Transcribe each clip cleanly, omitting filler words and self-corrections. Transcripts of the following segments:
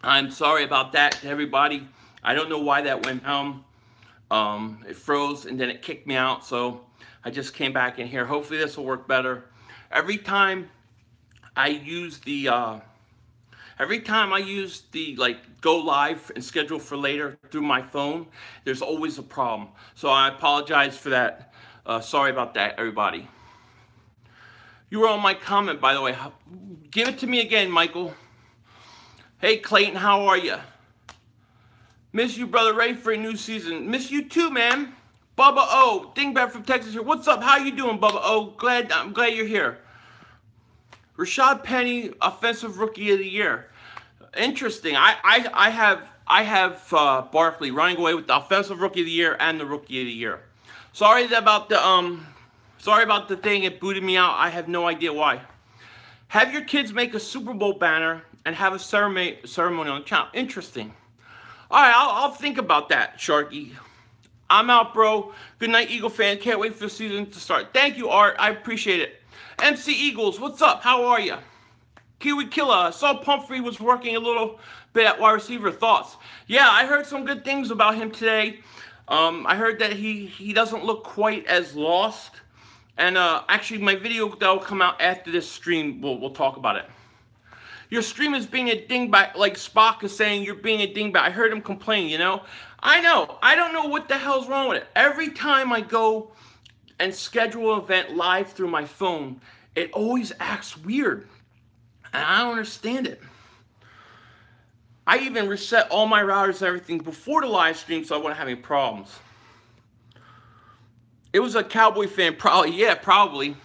I'm sorry about that to everybody. I don't know why that went down. It froze and then it kicked me out, so I just came back in here. Hopefully this will work better. Every time I use the like go live and schedule for later through my phone, there's always a problem. So I apologize for that. Sorry about that, everybody. You were on my comment, by the way. Give it to me again, Michael. Hey, Clayton, how are you? Miss you, brother. Ready for a new season. Miss you too, man. Bubba O, Dingbat from Texas here. What's up? How you doing, Bubba O? I'm glad you're here. Rashad Penny, Offensive Rookie of the Year. Interesting. I have Barkley running away with the Offensive Rookie of the Year and the Rookie of the Year. Sorry about the thing. It booted me out. I have no idea why. Have your kids make a Super Bowl banner and have a ceremony on the channel. Interesting. All right, I'll think about that, Sharky. I'm out, bro. Good night, Eagle fan. Can't wait for the season to start. Thank you, Art. I appreciate it. MC Eagles, what's up? How are you? Kiwi Killer, saw Pumphrey was working a little bit at wide receiver. Thoughts? Yeah, I heard some good things about him today. I heard that he doesn't look quite as lost. And actually, my video that will come out after this stream, we'll talk about it. Your stream is being a dingbat, like Spock is saying you're being a dingbat. I heard him complain, you know? I know. I don't know what the hell's wrong with it. Every time I go and schedule an event live through my phone, it always acts weird. And I don't understand it. I even reset all my routers and everything before the live stream so I wouldn't have any problems. It was a Cowboy fan, probably. Yeah, probably.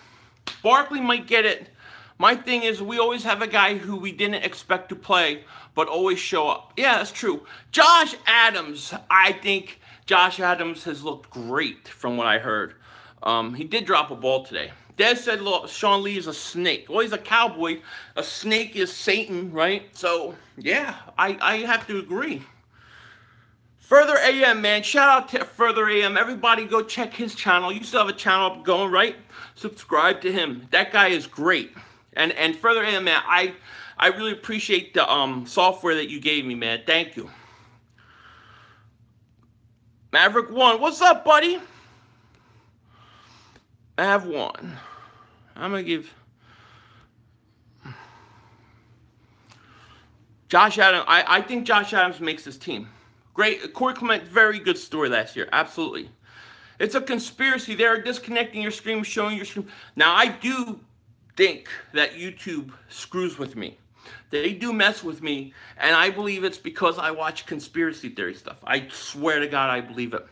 Barkley might get it. My thing is, we always have a guy who we didn't expect to play, but always show up. Yeah, that's true. Josh Adams. I think Josh Adams has looked great from what I heard. He did drop a ball today. Des said, look, Sean Lee is a snake. Well, he's a cowboy. A snake is Satan, right? So, yeah, I have to agree. Further AM, man. Shout out to Further AM. Everybody go check his channel. You still have a channel up going, right? Subscribe to him. That guy is great. And Further AM, man, I really appreciate the software that you gave me, man. Thank you. Maverick 1. What's up, buddy? Mav 1. I'm going to give Josh Adams. I think Josh Adams makes this team. Great. Corey Clement, very good story last year. Absolutely. It's a conspiracy. They're disconnecting your stream, showing your stream. Now, I do think that YouTube screws with me. They do mess with me, and I believe it's because I watch conspiracy theory stuff. I swear to God, I believe it.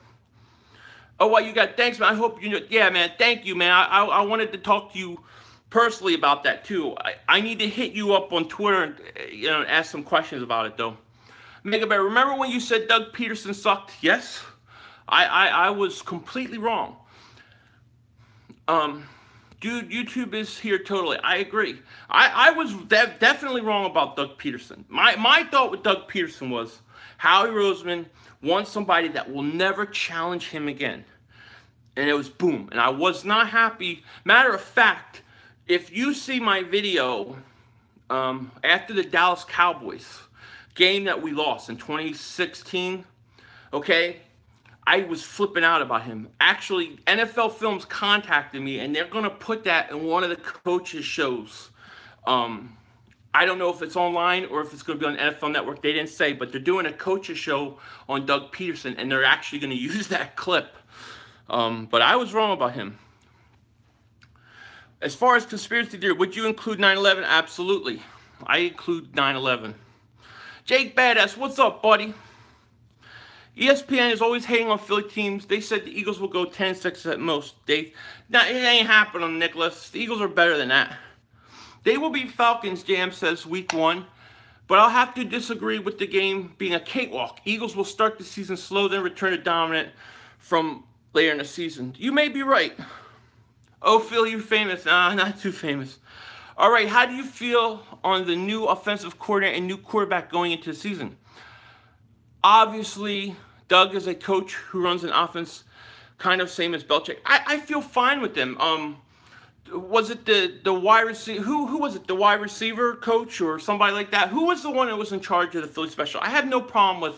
Oh, well, you got, thanks, man. I hope you know. Yeah, man, thank you, man. I wanted to talk to you personally about that, too. I need to hit you up on Twitter and, you know, ask some questions about it, though. Mega Bear, remember when you said Doug Pederson sucked? Yes. I was completely wrong. Dude, YouTube is here totally. I agree. I was definitely wrong about Doug Pederson. My thought with Doug Pederson was Howie Roseman wants somebody that will never challenge him again. And it was boom. And I was not happy. Matter of fact, if you see my video after the Dallas Cowboys game that we lost in 2016, okay, I was flipping out about him. Actually, NFL Films contacted me, and they're going to put that in one of the coaches' shows. I don't know if it's online or if it's going to be on NFL Network. They didn't say, but they're doing a coaches' show on Doug Pederson, and they're actually going to use that clip. But I was wrong about him. As far as conspiracy theory, would you include 9/11? Absolutely. I include 9/11. Jake Badass, what's up, buddy? ESPN is always hating on Philly teams. They said the Eagles will go 10-6 at most. It ain't happening, Nicholas. The Eagles are better than that. They will beat Falcons, JM says, week 1. But I'll have to disagree with the game being a cakewalk. Eagles will start the season slow, then return to dominant from later in the season. You may be right. Oh, Phil, you're famous. Nah, not too famous. All right, how do you feel on the new offensive coordinator and new quarterback going into the season? Obviously, Doug is a coach who runs an offense kind of same as Belichick. I feel fine with them. was it the wide receiver? Who was it? The wide receiver coach or somebody like that? Who was the one that was in charge of the Philly special? I have no problem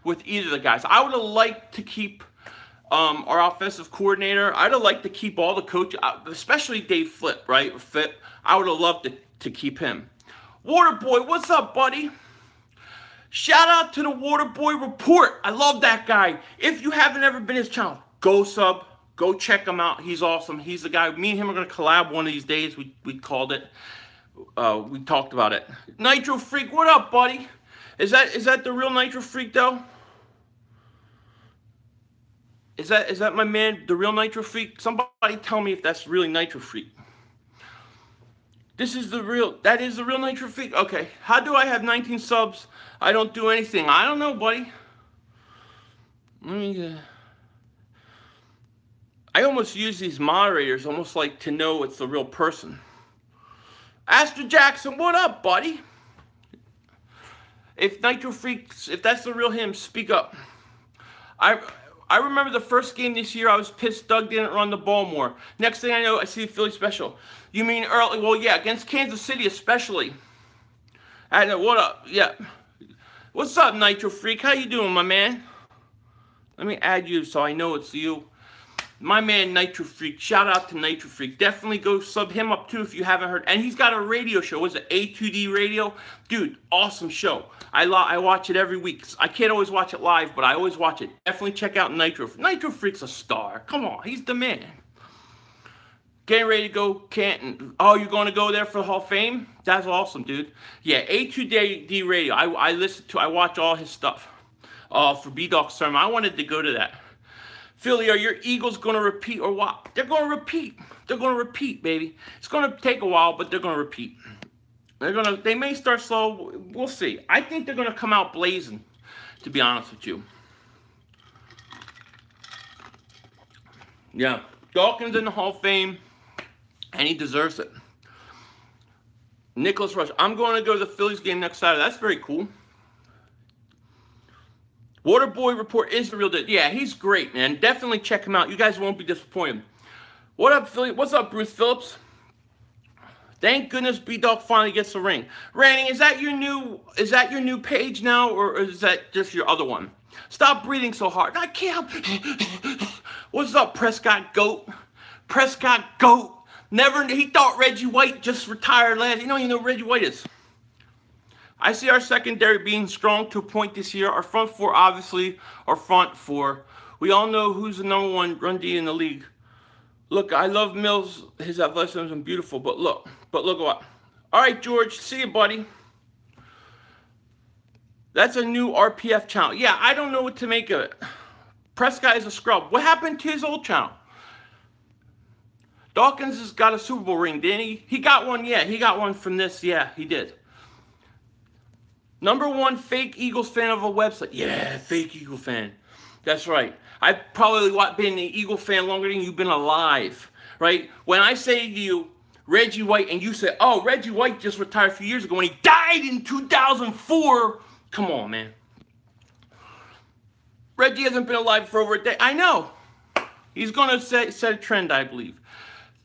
with either of the guys. I would have liked to keep our offensive coordinator. I'd have liked to keep all the coaches, especially Dave Flip, right? Flip. I would have loved to keep him. Waterboy, what's up, buddy? Shout out to the Waterboy Report. I love that guy. If you haven't ever been his channel, go sub. Go check him out. He's awesome. He's the guy. Me and him are going to collab one of these days. We called it. We talked about it. Nitro Freak, what up, buddy? Is that the real Nitro Freak, though? Is that my man, the real Nitro Freak? Somebody tell me if that's really Nitro Freak. This is the real, that is the real Nitro Freak? Okay. How do I have 19 subs? I don't do anything. I don't know, buddy. Let me I almost use these moderators almost like to know it's the real person. Astor Jackson, what up, buddy? If Nitro Freaks, if that's the real him, speak up. I remember the first game this year, I was pissed Doug didn't run the ball more. Next thing I know, I see a Philly special. You mean early? Well, yeah, against Kansas City especially. I know, what up? Yeah. What's up, Nitro Freak? How you doing, my man? Let me add you so I know it's you. My man, Nitro Freak. Shout out to Nitro Freak. Definitely go sub him up, too, if you haven't heard. And he's got a radio show. What's it? A2D Radio? Dude, awesome show. I watch it every week. I can't always watch it live, but I always watch it. Definitely check out Nitro. Nitro Freak's a star. Come on. He's the man. Getting ready to go Canton. Oh, you're going to go there for the Hall of Fame? That's awesome, dude. Yeah, A2D Radio. I watch all his stuff. For B-Dog's sermon. I wanted to go to that. Philly, are your Eagles going to repeat or what? They're going to repeat. They're going to repeat, baby. It's going to take a while, but they're going to repeat. They may start slow. We'll see. I think they're going to come out blazing, to be honest with you. Yeah. Dawkins in the Hall of Fame, and he deserves it. Nicholas Rush. I'm going to go to the Phillies game next Saturday. That's very cool. Waterboy Report is the real deal. Yeah, he's great, man. Definitely check him out. You guys won't be disappointed. What up, Philly? What's up, Bruce Phillips? Thank goodness B-Dog finally gets the ring. Ranning, is that your new page now, or is that just your other one? Stop breathing so hard. I can't. What's up, Prescott Goat? Prescott Goat. He thought Reggie White just retired last. You don't even know who Reggie White is. I see our secondary being strong to a point this year. Our front four, obviously, our front four. We all know who's the #1 run D in the league. Look, I love Mills. His athleticism is beautiful, but look what. All right, George, see you, buddy. That's a new RPF channel. Yeah, I don't know what to make of it. Prescott is a scrub. What happened to his old channel? Dawkins has got a Super Bowl ring, didn't he? He got one, yeah. He got one from this. Yeah, he did. #1 fake Eagles fan of a website. Yeah, fake Eagle fan. That's right. I've probably been an Eagle fan longer than you've been alive, right? When I say to you, Reggie White, and you say, oh, Reggie White just retired a few years ago when he died in 2004. Come on, man. Reggie hasn't been alive for over a day. I know. He's going to set a trend, I believe.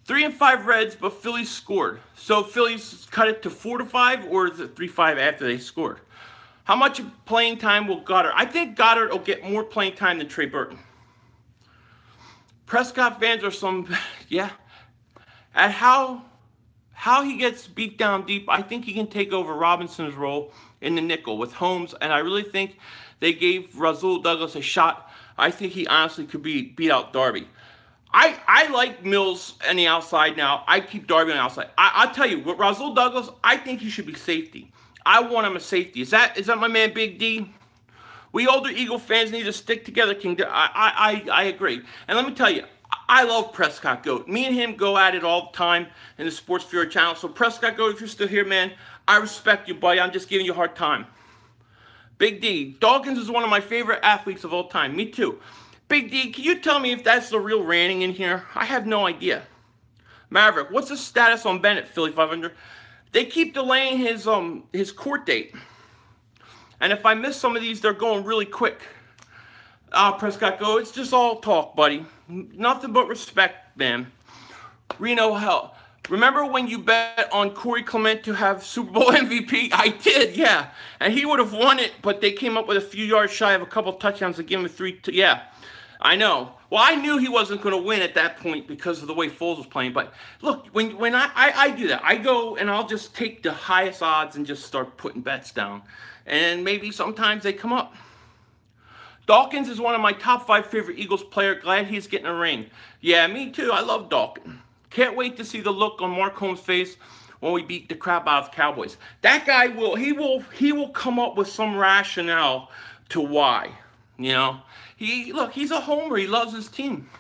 3-5 Reds, but Phillies scored. So Phillies cut it to 4-5, or is it 3-5 after they scored? How much playing time will Goddard? I think Goddard will get more playing time than Trey Burton. Prescott fans are some, yeah. At how he gets beat down deep, I think he can take over Robinson's role in the nickel with Holmes, and I really think they gave Rasul Douglas a shot. I think he honestly could beat out Darby. I like Mills on the outside now. I keep Darby on the outside. I'll tell you, with Rasul Douglas, I think he should be safety. I want him a safety. Is that my man Big D? We older Eagle fans need to stick together, King. I agree. And let me tell you, I love Prescott Goat. Me and him go at it all the time in the Sports Fury channel. So Prescott Goat, if you're still here, man, I respect you, buddy. I'm just giving you a hard time. Big D. Dawkins is one of my favorite athletes of all time. Me too. Big D, can you tell me if that's the real Ranning in here? I have no idea. Maverick, what's the status on Bennett, Philly 500? They keep delaying his court date. And if I miss some of these, they're going really quick. Prescott, go. It's just all talk, buddy. Nothing but respect, man. Reno, hell. Remember when you bet on Corey Clement to have Super Bowl MVP? I did, yeah. And he would have won it, but they came up with a few yards shy of a couple touchdowns to give him yeah. I know. Well, I knew he wasn't going to win at that point because of the way Foles was playing. But look, when I do that, I go and I'll just take the highest odds and just start putting bets down. And maybe sometimes they come up. Dawkins is one of my top 5 favorite Eagles player. Glad he's getting a ring. Yeah, me too. I love Dawkins. Can't wait to see the look on Mark Holmes' face when we beat the crap out of the Cowboys. That guy will come up with some rationale to why. You know, he's a homer. He loves his team.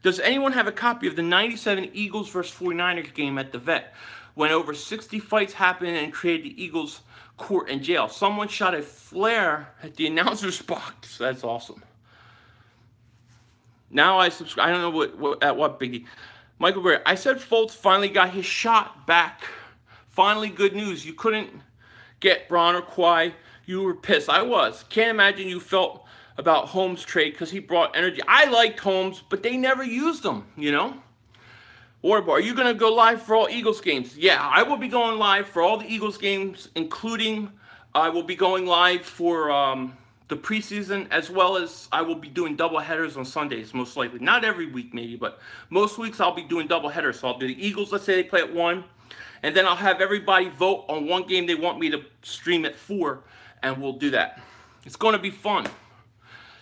Does anyone have a copy of the 97 Eagles versus 49ers game at the Vet when over 60 fights happened and created the Eagles court and jail? Someone shot a flare at the announcer's box. That's awesome. Now I subscribe. I don't know what Biggie. Michael Gray. I said Fultz finally got his shot back. Finally, good news. You couldn't get Braun or Kawhi. You were pissed. I was. Can't imagine you felt about Holmes' trade because he brought energy. I liked Holmes, but they never used him, you know? Waterboy, are you going to go live for all Eagles games? Yeah, I will be going live for all the Eagles games, including I will be going live for the preseason, as well as I will be doing double headers on Sundays, most likely. Not every week, maybe, but most weeks I'll be doing double headers. So I'll do the Eagles, let's say they play at 1, and then I'll have everybody vote on one game they want me to stream at 4, and we'll do that. It's going to be fun.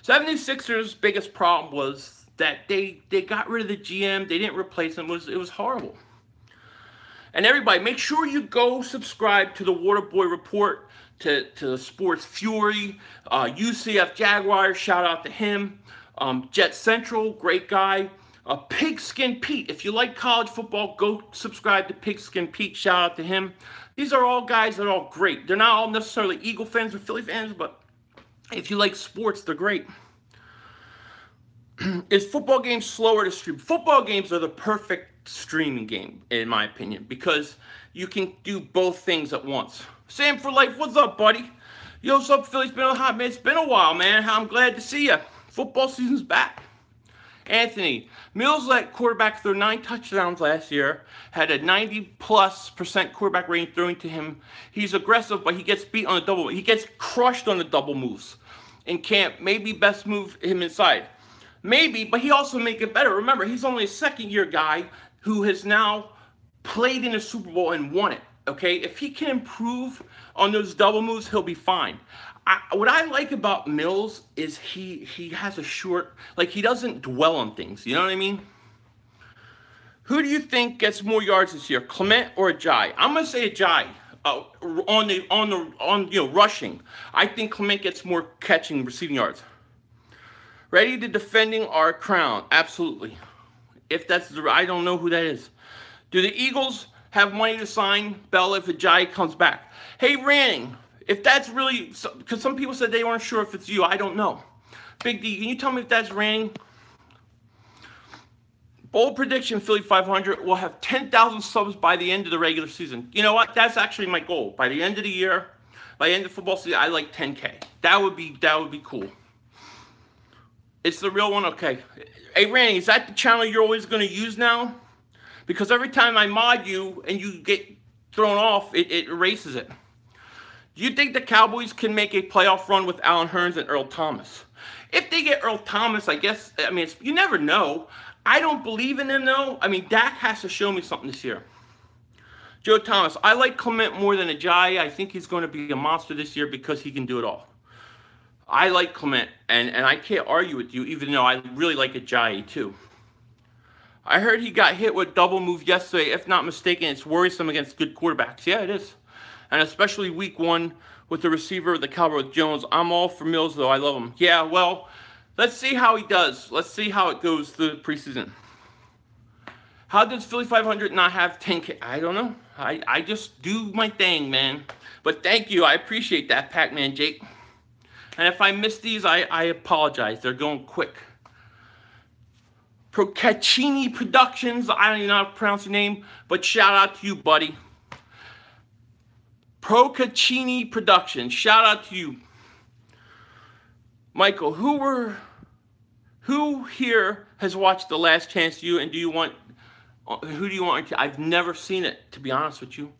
76ers' biggest problem was that they got rid of the GM. They didn't replace him. It was horrible. And everybody, make sure you go subscribe to the Waterboy Report, to Sports Fury, UCF Jaguars, shout out to him. Jet Central, great guy. Pigskin Pete, if you like college football, go subscribe to Pigskin Pete, shout out to him. These are all guys that are all great. They're not all necessarily Eagle fans or Philly fans, but if you like sports, they're great. Is football games slower to stream? Football games are the perfect streaming game, in my opinion, because you can do both things at once. Sam for Life, what's up, buddy? Yo, what's up, Philly? It's been a hot minute. It's been a while, man. I'm glad to see you. Football season's back. Anthony, Mills let quarterback throw 9 touchdowns last year, had a 90+% quarterback rating throwing to him. He's aggressive, but he gets beat on the double. He gets crushed on the double moves in camp. Maybe best move him inside. Maybe, but he also make it better. Remember, he's only a second-year guy who has now played in a Super Bowl and won it, okay? If he can improve on those double moves, he'll be fine. What I like about Mills is he has a short, like he doesn't dwell on things. You know what I mean? Who do you think gets more yards this year, Clement or Ajayi? I'm gonna say Ajayi. On rushing, I think Clement gets more catching, receiving yards. Ready to defending our crown? Absolutely. If that's the, I don't know who that is. Do the Eagles have money to sign Bell if Ajayi comes back? Hey, Ranning. If that's really, because some people said they weren't sure if it's you. I don't know. Big D, can you tell me if that's Ranning? Bold prediction, Philly 500 will have 10,000 subs by the end of the regular season. You know what? That's actually my goal. By the end of the year, by the end of football season, I like 10K. That would be cool. It's the real one? Okay. Hey, Randy, is that the channel you're always going to use now? Because every time I mod you and you get thrown off, it erases it. Do you think the Cowboys can make a playoff run with Allen Hurns and Earl Thomas? If they get Earl Thomas, I guess, I mean, you never know. I don't believe in them, though. I mean, Dak has to show me something this year. Joe Thomas, I like Clement more than Ajayi. I think he's going to be a monster this year because he can do it all. I like Clement, and I can't argue with you, even though I really like Ajayi, too. I heard he got hit with double move yesterday. If not mistaken, it's worrisome against good quarterbacks. Yeah, it is. And especially week 1 with the receiver, the Cowboys Jones. I'm all for Mills, though. I love him. Yeah, well, let's see how he does. Let's see how it goes through the preseason. How does Philly 500 not have 10K? I don't know. I just do my thing, man. But thank you. I appreciate that, Pac-Man Jake. And if I miss these, I apologize. They're going quick. Procaccini Productions. I don't even know how to pronounce your name, but shout out to you, buddy. Procaccini Productions. Shout out to you. Michael, who here has watched The Last Chance U, and do you want Who do you want? I've never seen it, to be honest with you.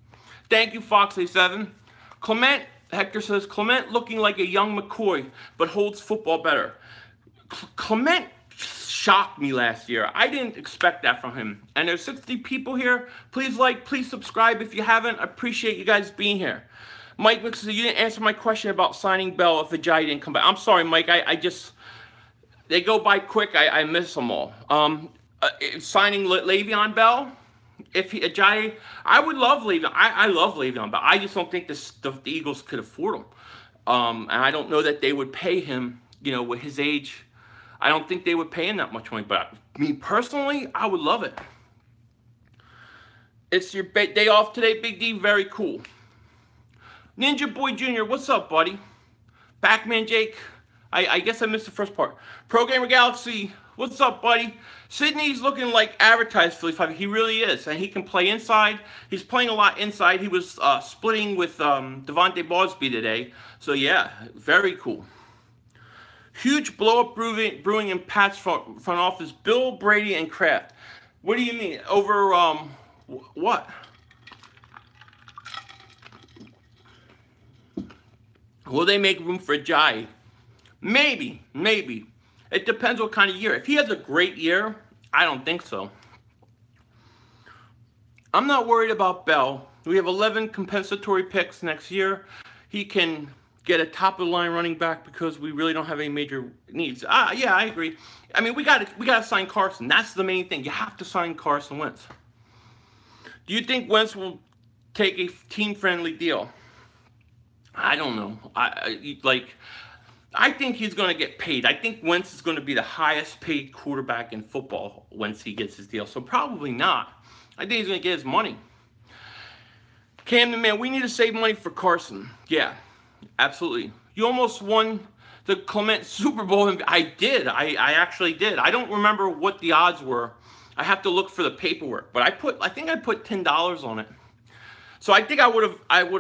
Thank you, Foxy7. Clement, Hector says, Clement looking like a young McCoy, but holds football better. Clement shocked me last year. I didn't expect that from him. And there's 60 people here. Please like, please subscribe if you haven't. I appreciate you guys being here. Mike says, you didn't answer my question about signing Bell if Ajayi didn't come back. I'm sorry, Mike. I just, they go by quick. I miss them all. Signing Le'Veon Bell, if Ajayi, I would love Le'Veon. I love Le'Veon Bell. I just don't think the Eagles could afford him. And I don't know that they would pay him, you know, with his age. I don't think they would pay him that much money. But me personally, I would love it. It's your day off today, Big D. Very cool. Ninja Boy Jr., what's up, buddy? Backman Jake, I guess I missed the first part. Pro Gamer Galaxy, what's up, buddy? Sydney's looking like advertised Philly 5. He really is, and he can play inside. He's playing a lot inside. He was splitting with Devontae Bosby today. So, yeah, very cool. Huge blow-up brewing in Pat's front office. Bill, Brady, and Kraft. What do you mean? Over, what? Will they make room for Ajayi? Maybe, maybe. It depends what kind of year. If he has a great year, I don't think so. I'm not worried about Bell. We have 11 compensatory picks next year. He can get a top-of-the-line running back because we really don't have any major needs. Yeah, I agree. I mean, we gotta sign Carson. That's the main thing. You have to sign Carson Wentz. Do you think Wentz will take a team-friendly deal? I don't know. I think he's going to get paid. I think Wentz is going to be the highest paid quarterback in football once he gets his deal. So probably not. I think he's going to get his money. Camden, man, we need to save money for Carson. Yeah, absolutely. You almost won the Clement Super Bowl. I did. I actually did. I don't remember what the odds were. I have to look for the paperwork. But I think I put $10 on it. So I think I would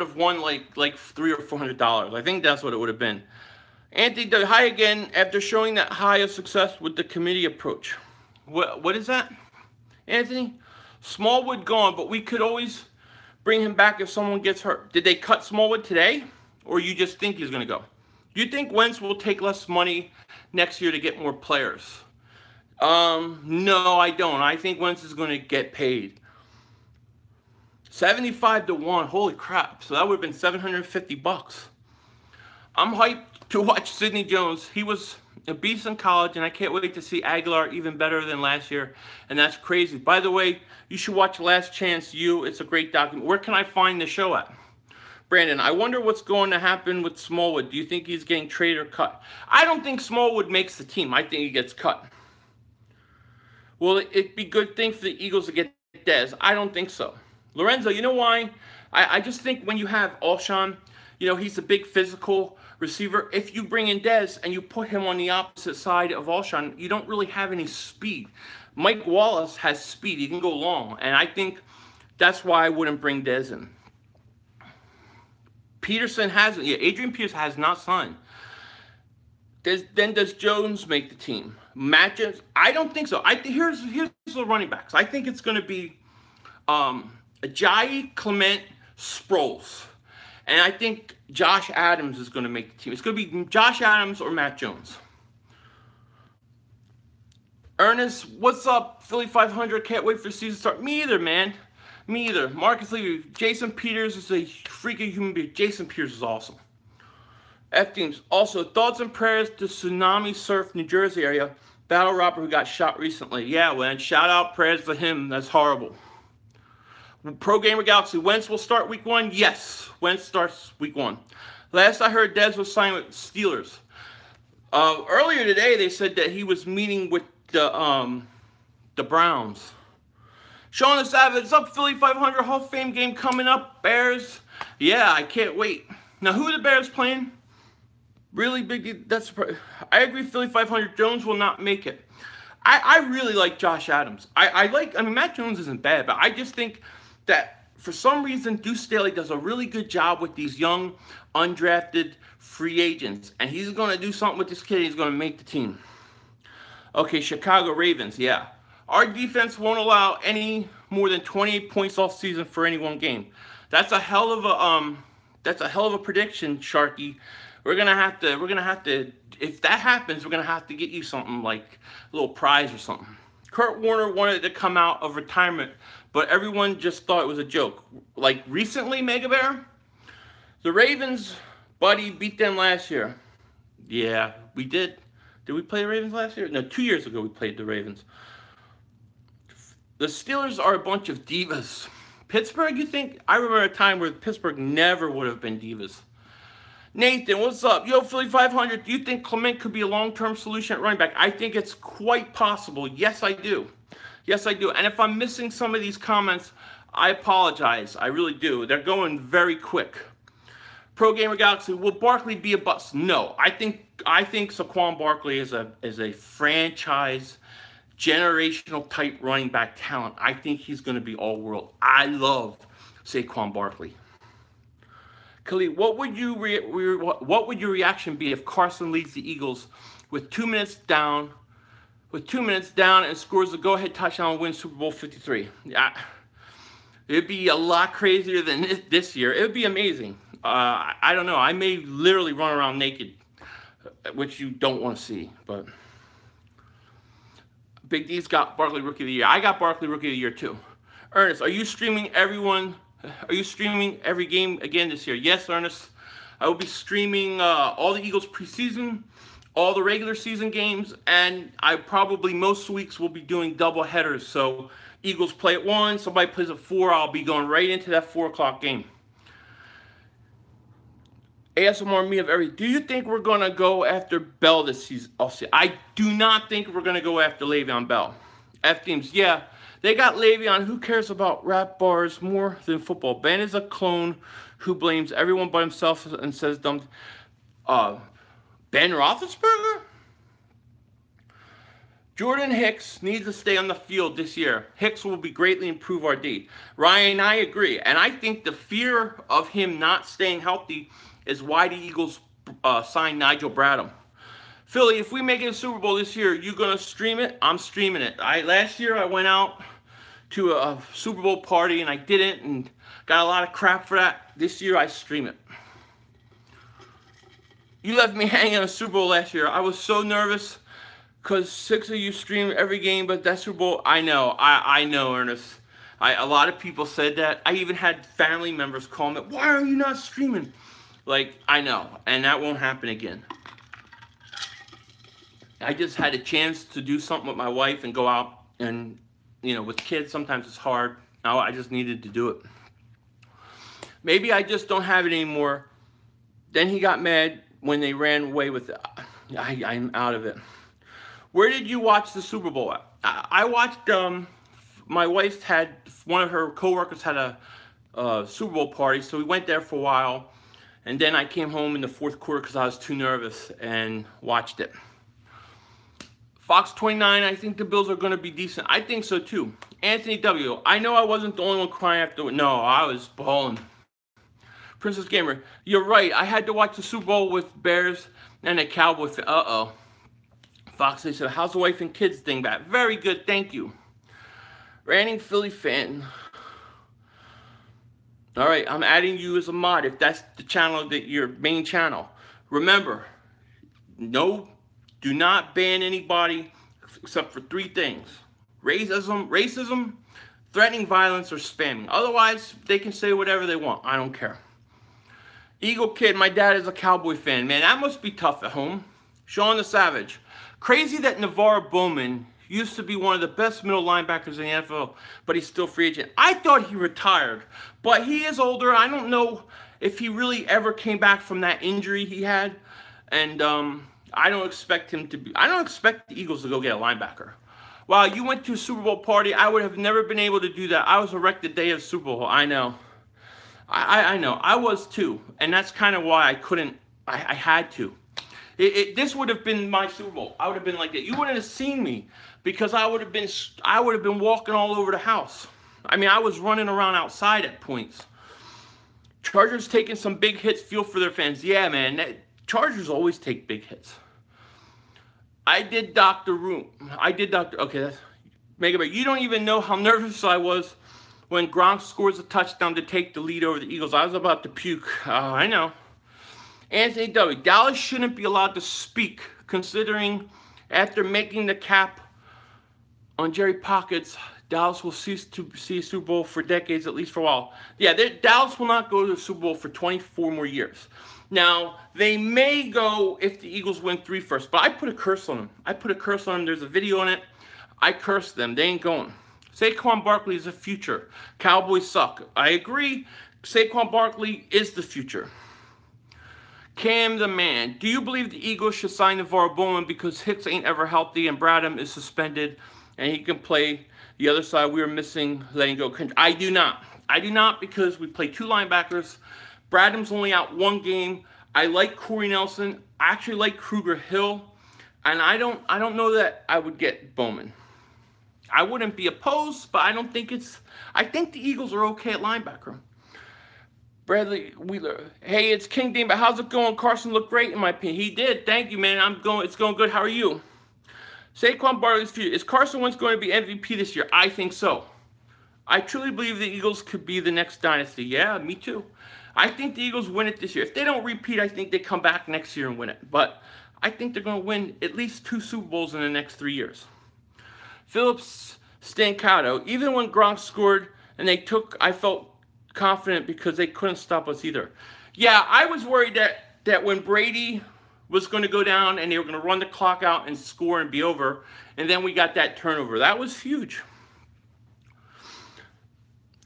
have won like $300 or $400. I think that's what it would have been. Anthony, hi again after showing that high of success with the committee approach. What is that, Anthony? Smallwood gone, but we could always bring him back if someone gets hurt. Did they cut Smallwood today, or you just think he's going to go? Do you think Wentz will take less money next year to get more players? No, I don't. I think Wentz is going to get paid. 75-1, holy crap. So that would have been $750. I'm hyped to watch Sidney Jones. He was a beast in college, and I can't wait to see Aguilar even better than last year, and that's crazy. By the way, you should watch Last Chance U. It's a great document. Where can I find the show at? Brandon, I wonder what's going to happen with Smallwood. Do you think he's getting traded or cut? I don't think Smallwood makes the team. I think he gets cut. Will it be a good thing for the Eagles to get Dez? I don't think so. Lorenzo, you know why? I just think when you have Alshon, you know, he's a big physical receiver. If you bring in Dez and you put him on the opposite side of Alshon, you don't really have any speed. Mike Wallace has speed. He can go long. And I think that's why I wouldn't bring Dez in. Pederson hasn't. Yeah, Adrian Peterson has not signed. Then does Jones make the team? Matt Jones? I don't think so. Here's the running backs. I think it's going to be Ajayi, Clement, Sproles. And I think Josh Adams is going to make the team. It's going to be Josh Adams or Matt Jones. Ernest, what's up? Philly 500. Can't wait for the season to start. Me either, man. Me either. Marcus Levy. Jason Peters is a freaking human being. Jason Peters is awesome. F-teams. Also, thoughts and prayers to Tsunami Surf, New Jersey area. Battle rapper who got shot recently. Yeah, man. Shout out prayers to him. That's horrible. Pro Gamer Galaxy. Wentz will start week 1? Yes. Wentz starts week 1. Last I heard, Dez was signed with Steelers. Earlier today, they said that he was meeting with the Browns. Sean the Savage, what's up, Philly 500 Hall of Fame game coming up. Bears. Yeah, I can't wait. Now, who are the Bears playing? Really big. That's. I agree, Philly 500. Jones will not make it. I really like Josh Adams. I mean, Matt Jones isn't bad, but I just think that for some reason, Deuce Staley does a really good job with these young, undrafted free agents. And he's going to do something with this kid. He's going to make the team. Okay, Chicago Ravens, yeah. Our defense won't allow any more than 28 points all season for any one game. That's a hell of a prediction, Sharky. We're gonna have to, if that happens, we're gonna have to get you something like a little prize or something. Kurt Warner wanted to come out of retirement, but everyone just thought it was a joke. Like recently, Mega Bear, the Ravens, buddy, beat them last year. Yeah, we did. Did we play the Ravens last year? No, 2 years ago we played the Ravens. The Steelers are a bunch of divas. Pittsburgh, you think? I remember a time where Pittsburgh never would have been divas. Nathan, what's up? Yo, Philly 500, do you think Clement could be a long-term solution at running back? I think it's quite possible. Yes, I do. Yes, I do. And if I'm missing some of these comments, I apologize. I really do. They're going very quick. Pro Gamer Galaxy, will Barkley be a bust? No. I think Saquon Barkley is a franchise, generational type running back talent. I think he's going to be all-world. I love Saquon Barkley. Khalid, what would your reaction be if Carson leads the Eagles with 2 minutes down, and scores a go-ahead touchdown and wins Super Bowl 53? Yeah, it'd be a lot crazier than this year. It would be amazing. I don't know. I may literally run around naked, which you don't want to see. But Big D's got Barkley Rookie of the Year. I got Barkley Rookie of the Year too. Ernest, are you streaming every game again this year? Yes, Ernest. I will be streaming all the Eagles preseason, all the regular season games, and I probably most weeks will be doing double headers. So Eagles play at 1, somebody plays at 4, I'll be going right into that 4 o'clock game. ASMR me of every. Do you think we're going to go after Bell this season? I do not think we're going to go after Le'Veon Bell. F-teams, yeah. They got Le'Veon. Who cares about rap bars more than football? Ben is a clone who blames everyone but himself and says dumb. Ben Roethlisberger? Jordan Hicks needs to stay on the field this year. Hicks will be greatly improve our D. Ryan, I agree. And I think the fear of him not staying healthy is why the Eagles signed Nigel Bradham. Philly, if we make it a Super Bowl this year, you going to stream it? I'm streaming it. Last year I went out to a Super Bowl party and I didn't and got a lot of crap for that. This year I stream it. You left me hanging on a Super Bowl last year. I was so nervous because 6 of you stream every game, but that Super Bowl, I know. I know, Ernest. A lot of people said that. I even had family members call me, why are you not streaming? Like, I know, and that won't happen again. I just had a chance to do something with my wife and go out and, you know, with kids, sometimes it's hard. Now I just needed to do it. Maybe I just don't have it anymore. Then he got mad when they ran away with it. I'm out of it. Where did you watch the Super Bowl at? I watched, my wife had, one of her coworkers had a Super Bowl party, so we went there for a while. And then I came home in the 4th quarter because I was too nervous and watched it. Fox 29, I think the Bills are going to be decent. I think so too. Anthony W, I know I wasn't the only one crying after. No, I was bawling. Princess Gamer, you're right. I had to watch the Super Bowl with Bears and the Cowboys. Uh-oh. Fox, they said, how's the wife and kids thing back? Very good, thank you. Ranting Philly fan. All right, I'm adding you as a mod if that's the channel, that your main channel. Remember, no, do not ban anybody except for 3 things. Racism, threatening violence, or spamming. Otherwise, they can say whatever they want. I don't care. Eagle Kid, my dad is a Cowboy fan. Man, that must be tough at home. Sean the Savage. Crazy that Navarro Bowman used to be one of the best middle linebackers in the NFL, but he's still free agent. I thought he retired, but he is older. I don't know if he really ever came back from that injury he had, and I don't expect him to be. I don't expect the Eagles to go get a linebacker. Wow, you went to a Super Bowl party. I would have never been able to do that. I was wrecked the day of Super Bowl. I know. I know. I was too, and that's kind of why I couldn't. I had to. This would have been my Super Bowl. I would have been like that. You wouldn't have seen me because I would have been walking all over the house. I mean, I was running around outside at points. Chargers taking some big hits. Feel for their fans. Yeah, man. Chargers always take big hits. I did Dr. Room. Okay, make it better. You don't even know how nervous I was when Gronk scores a touchdown to take the lead over the Eagles. I was about to puke. I know. Anthony W. Dallas shouldn't be allowed to speak, considering after making the cap on Jerry Pockets, Dallas will cease to see a Super Bowl for decades, at least for a while. Yeah, Dallas will not go to the Super Bowl for 24 more years. Now, they may go if the Eagles win 3 first, but I put a curse on them. I put a curse on them. There's a video on it. I cursed them. They ain't going. Saquon Barkley is the future. Cowboys suck. I agree. Saquon Barkley is the future. Cam the man. Do you believe the Eagles should sign NaVorro Bowman because Hicks ain't ever healthy and Bradham is suspended and he can play the other side? We were missing letting go. I do not. I do not, because we play 2 linebackers. Bradham's only out 1 game. I like Corey Nelson. I actually like Kruger Hill. And I don't know that I would get Bowman. I wouldn't be opposed, but I don't think it's... I think the Eagles are okay at linebacker. Bradley Wheeler. Hey, it's King Dean, but how's it going? Carson looked great in my opinion. He did. Thank you, man. It's going good. How are you? Saquon Barkley's future. Is Carson Wentz going to be MVP this year? I think so. I truly believe the Eagles could be the next dynasty. Yeah, me too. I think the Eagles win it this year. If they don't repeat, I think they come back next year and win it. But I think they're going to win at least 2 Super Bowls in the next 3 years. Phillips Stancato. Even when Gronk scored and they took, I felt confident because they couldn't stop us either. Yeah, I was worried that when Brady was going to go down and they were going to run the clock out and score and be over, and then we got that turnover. That was huge.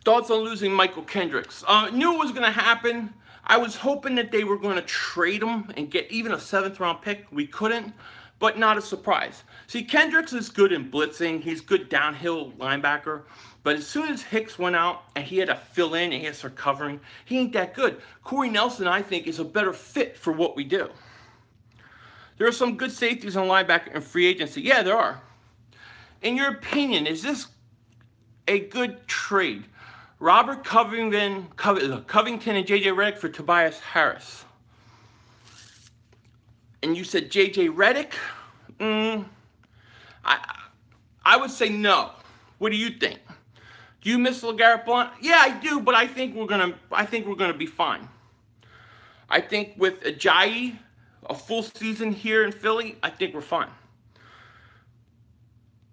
Thoughts on losing Michael Kendricks? Knew it was going to happen. I was hoping that they were going to trade him and get even a 7th round pick. We couldn't, but not a surprise. See, Kendricks is good in blitzing. He's good downhill linebacker. But as soon as Hicks went out and he had to fill in and he had to start covering, he ain't that good. Corey Nelson, I think, is a better fit for what we do. There are some good safeties on linebacker and free agency. Yeah, there are. In your opinion, is this a good trade? Robert Covington and J.J. Redick for Tobias Harris. And you said J.J. Redick? I would say no. What do you think? Do you miss LeGarrette Blount? Yeah, I do, but I think we're gonna be fine. I think with Ajayi, a full season here in Philly, I think we're fine.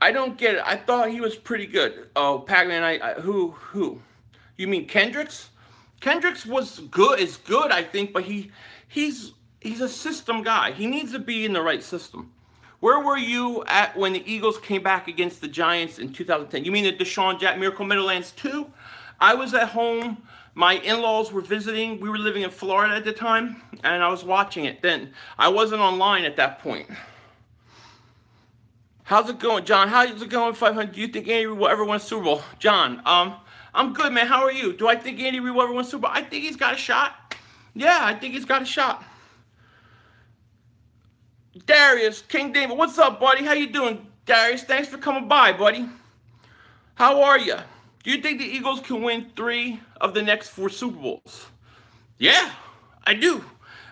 I don't get it. I thought he was pretty good. Oh, Pac-Man, who? You mean Kendricks? Kendricks is good, I think, but he's a system guy. He needs to be in the right system. Where were you at when the Eagles came back against the Giants in 2010? You mean the Deshaun Jack Miracle Meadowlands 2? I was at home. My in-laws were visiting. We were living in Florida at the time, and I was watching it then. I wasn't online at that point. How's it going, John? How's it going, 500? Do you think Andy Reid will ever win a Super Bowl? John, I'm good, man. How are you? Do I think Andy Reid will ever win a Super Bowl? I think he's got a shot. Yeah, I think he's got a shot. Darius, King David, what's up, buddy? How you doing, Darius? Thanks for coming by, buddy. How are you? Do you think the Eagles can win 3 of the next 4 Super Bowls? Yeah, I do.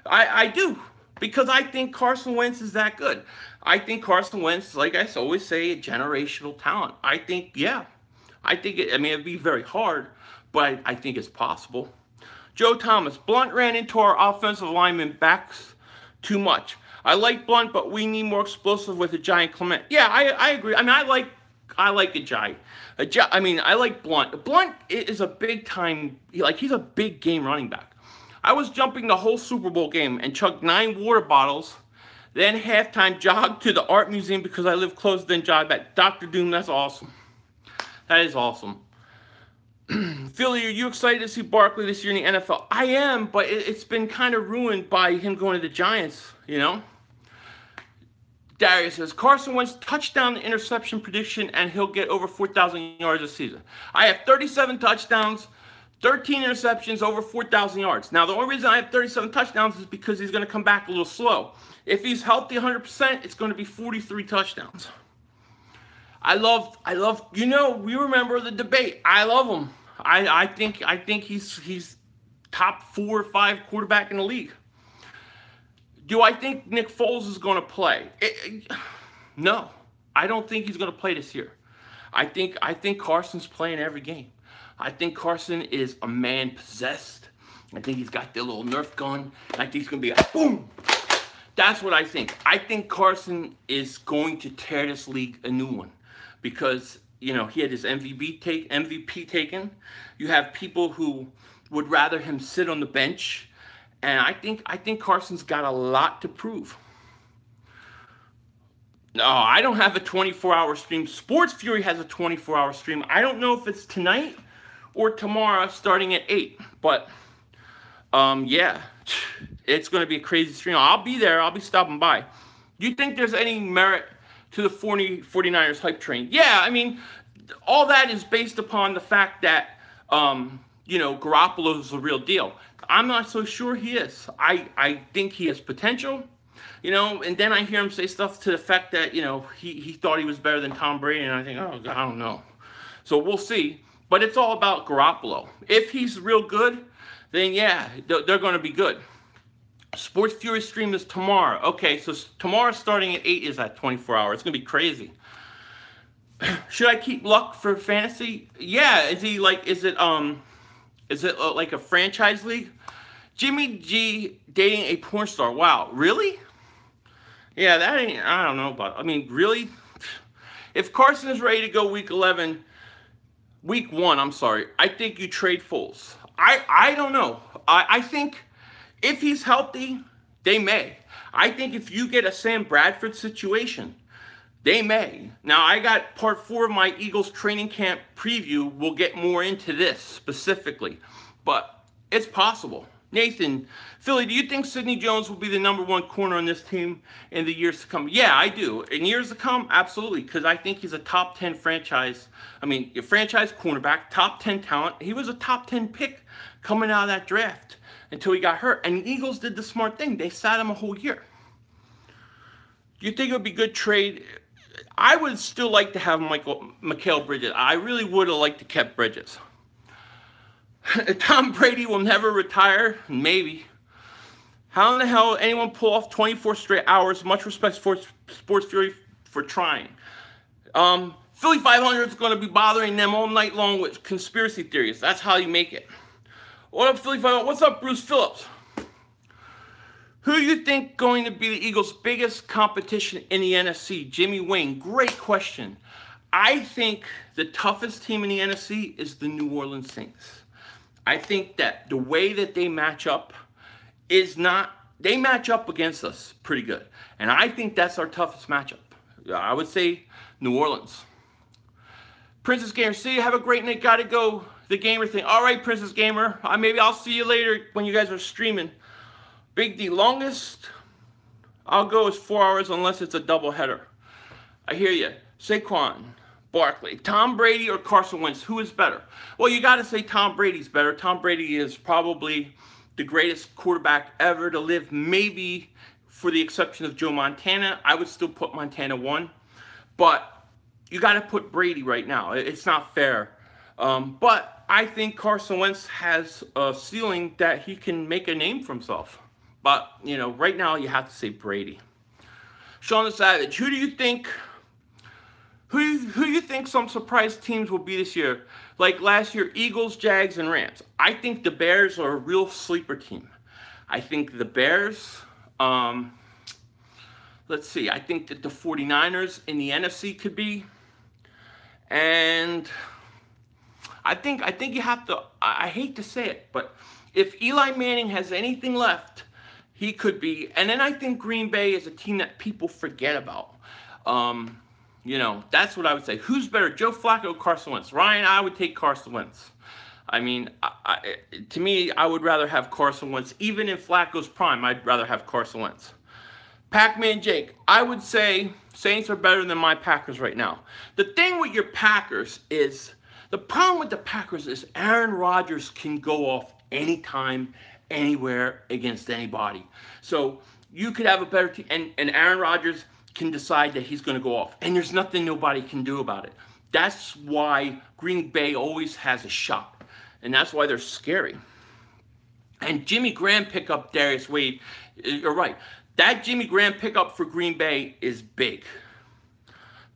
I do. Because I think Carson Wentz is that good. I think Carson Wentz, like I always say, a generational talent. I think, yeah. It'd be very hard, but I think it's possible. Joe Thomas, Blunt ran into our offensive lineman backs too much. I like Blunt, but we need more explosive with Ajayi and Clement. Yeah, I agree. I like Ajayi. I like Blunt. Blunt is a big time, he's a big game running back. I was jumping the whole Super Bowl game and chugged 9 water bottles, then halftime jogged to the art museum because I live close, then jogged back. Dr. Doom, that's awesome. That is awesome. Philly, are you excited to see Barkley this year in the NFL? I am, but it's been kind of ruined by him going to the Giants, you know? Darius says, Carson Wentz touchdown interception prediction, and he'll get over 4,000 yards this season. I have 37 touchdowns, 13 interceptions, over 4,000 yards. Now, the only reason I have 37 touchdowns is because he's going to come back a little slow. If he's healthy 100%, it's going to be 43 touchdowns. I love, we remember the debate. I love him. I think he's top 4 or 5 quarterback in the league. Do I think Nick Foles is going to play? No, I don't think he's going to play this year. I think Carson's playing every game. I think Carson is a man possessed. I think he's got the little Nerf gun. I think he's gonna be a boom. That's what I think. I think Carson is going to tear this league a new one because, you know, he had his MVP taken. You have people who would rather him sit on the bench, and I think Carson's got a lot to prove. No, I don't have a 24-hour stream. Sports Fury has a 24-hour stream. I don't know if it's tonight or tomorrow starting at 8. But, yeah, it's going to be a crazy stream. I'll be there. I'll be stopping by. Do you think there's any merit to the 49ers hype train? Yeah, I mean, all that is based upon the fact that, you know, Garoppolo's the real deal. I'm not so sure he is. I think he has potential. You know, and then I hear him say stuff to the fact that, you know, he thought he was better than Tom Brady, and I think, oh, God, I don't know. So we'll see. But it's all about Garoppolo. If he's real good, then, yeah, they're going to be good. Sports Fury stream is tomorrow. Okay, so tomorrow starting at 8 is at 24 hours. It's going to be crazy. Should I keep Luck for fantasy? Yeah, is it like a franchise league? Jimmy G dating a porn star. Wow, really? Yeah, that ain't, I don't know about, I mean, really? If Carson is ready to go week 1, I'm sorry, I think you trade Foles. I don't know. I think if he's healthy, they may. I think if you get a Sam Bradford situation, they may. Now, I got part 4 of my Eagles training camp preview. We'll get more into this specifically, but it's possible. Nathan, Philly, do you think Sidney Jones will be the #1 corner on this team in the years to come? Yeah, I do. In years to come, absolutely, because I think he's a top 10 franchise. I mean, a franchise cornerback, top 10 talent. He was a top 10 pick coming out of that draft until he got hurt. And the Eagles did the smart thing. They sat him a whole year. Do you think it would be a good trade? I would still like to have Mikal Bridges. I really would have liked to kept Bridges. Tom Brady will never retire. Maybe. How in the hell anyone pull off 24 straight hours? Much respect for Sports Fury for trying. Philly 500 is going to be bothering them all night long with conspiracy theories. That's how you make it. What up, Philly 500? What's up, Bruce Phillips? Who do you think going to be the Eagles' biggest competition in the NFC? Jimmy Wayne, great question. I think the toughest team in the NFC is the New Orleans Saints. I think that the way that they match up is not, they match up against us pretty good. And I think that's our toughest matchup. I would say New Orleans. Princess Gamer, see you, have a great night, gotta go, the gamer thing. All right, Princess Gamer, maybe I'll see you later when you guys are streaming. Big D, longest I'll go is 4 hours unless it's a doubleheader. I hear you. Saquon Barkley, Tom Brady or Carson Wentz, who is better? Well, you got to say Tom Brady's better. Tom Brady is probably the greatest quarterback ever to live, maybe for the exception of Joe Montana. I would still put Montana 1, but you got to put Brady right now. It's not fair. But I think Carson Wentz has a ceiling that he can make a name for himself. But, you know, right now you have to say Brady. Sean the Savage, who do you think some surprise teams will be this year? Like last year, Eagles, Jags, and Rams. I think the Bears are a real sleeper team. I think the Bears, let's see, I think that the 49ers in the NFC could be. And I think you have to, I hate to say it, but if Eli Manning has anything left, he could be. And then I think Green Bay is a team that people forget about. You know, that's what I would say. Who's better, Joe Flacco or Carson Wentz? Ryan, I would take Carson Wentz. I mean, to me, I would rather have Carson Wentz. Even in Flacco's prime, I'd rather have Carson Wentz. Pac-Man Jake, I would say Saints are better than my Packers right now. The thing with your Packers is, the problem with the Packers is Aaron Rodgers can go off anytime, anywhere, against anybody. So you could have a better team, and Aaron Rodgers can decide that he's going to go off. And there's nothing nobody can do about it. That's why Green Bay always has a shot. And that's why they're scary. And Jimmy Graham pickup, Darius Wade, you're right. That Jimmy Graham pickup for Green Bay is big.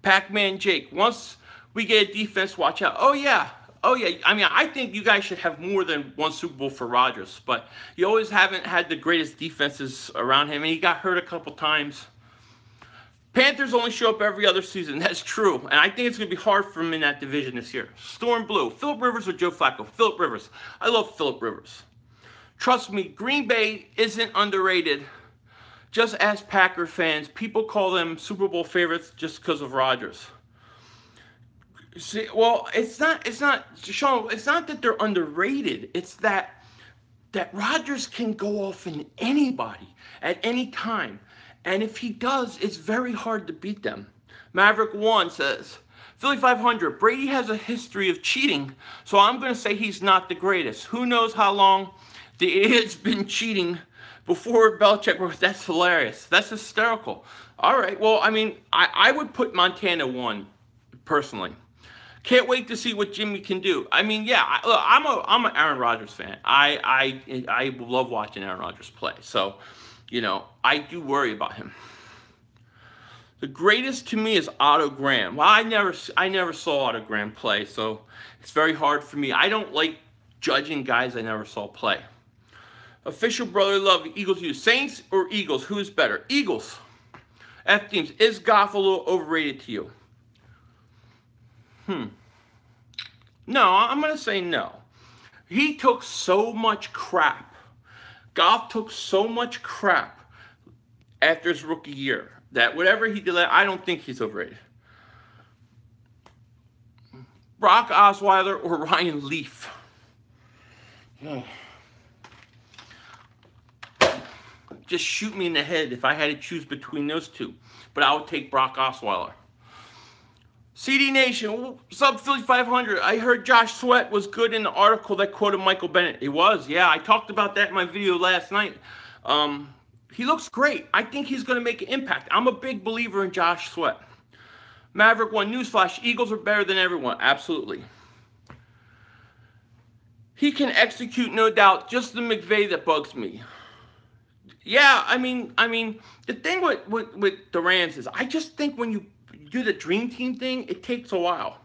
Pac-Man Jake, once We get a defense, watch out. Oh, yeah. Oh, yeah. I mean, I think you guys should have more than one Super Bowl for Rodgers, but you always haven't had the greatest defenses around him, and he got hurt a couple times. Panthers only show up every other season. That's true, and I think it's going to be hard for him in that division this year. Storm Blue. Phillip Rivers or Joe Flacco? Phillip Rivers. I love Phillip Rivers. Trust me, Green Bay isn't underrated. Just as Packer fans, people call them Super Bowl favorites just because of Rodgers. See, well, Sean, it's not that they're underrated. It's that Rodgers can go off in anybody at any time. And if he does, it's very hard to beat them. Maverick 1 says, Philly 500, Brady has a history of cheating, so I'm going to say he's not the greatest. Who knows how long the idiot's been cheating before Belichick. That's hilarious. That's hysterical. All right, well, I mean, I would put Montana 1, personally. Can't wait to see what Jimmy can do. I mean, yeah, look, I'm an Aaron Rodgers fan. I love watching Aaron Rodgers play. So, you know, I do worry about him. The greatest to me is Otto Graham. Well, I never saw Otto Graham play, so it's very hard for me. I don't like judging guys I never saw play. Official Brother Love, Eagles use Saints or Eagles? Who is better? Eagles. F teams. Is Goff a little overrated to you? No, I'm going to say no. He took so much crap. Goff took so much crap after his rookie year that whatever he did, I don't think he's overrated. Brock Osweiler or Ryan Leaf? Just shoot me in the head if I had to choose between those two. But I would take Brock Osweiler. CD Nation, sub Philly 500. I heard Josh Sweat was good in the article that quoted Michael Bennett. He was, yeah. I talked about that in my video last night. He looks great. I think he's going to make an impact. I'm a big believer in Josh Sweat. Maverick 1, newsflash, Eagles are better than everyone. Absolutely. He can execute, no doubt. Just the McVay that bugs me. Yeah, I mean, the thing with the Rams is I just think when you do the dream team thing, it takes a while.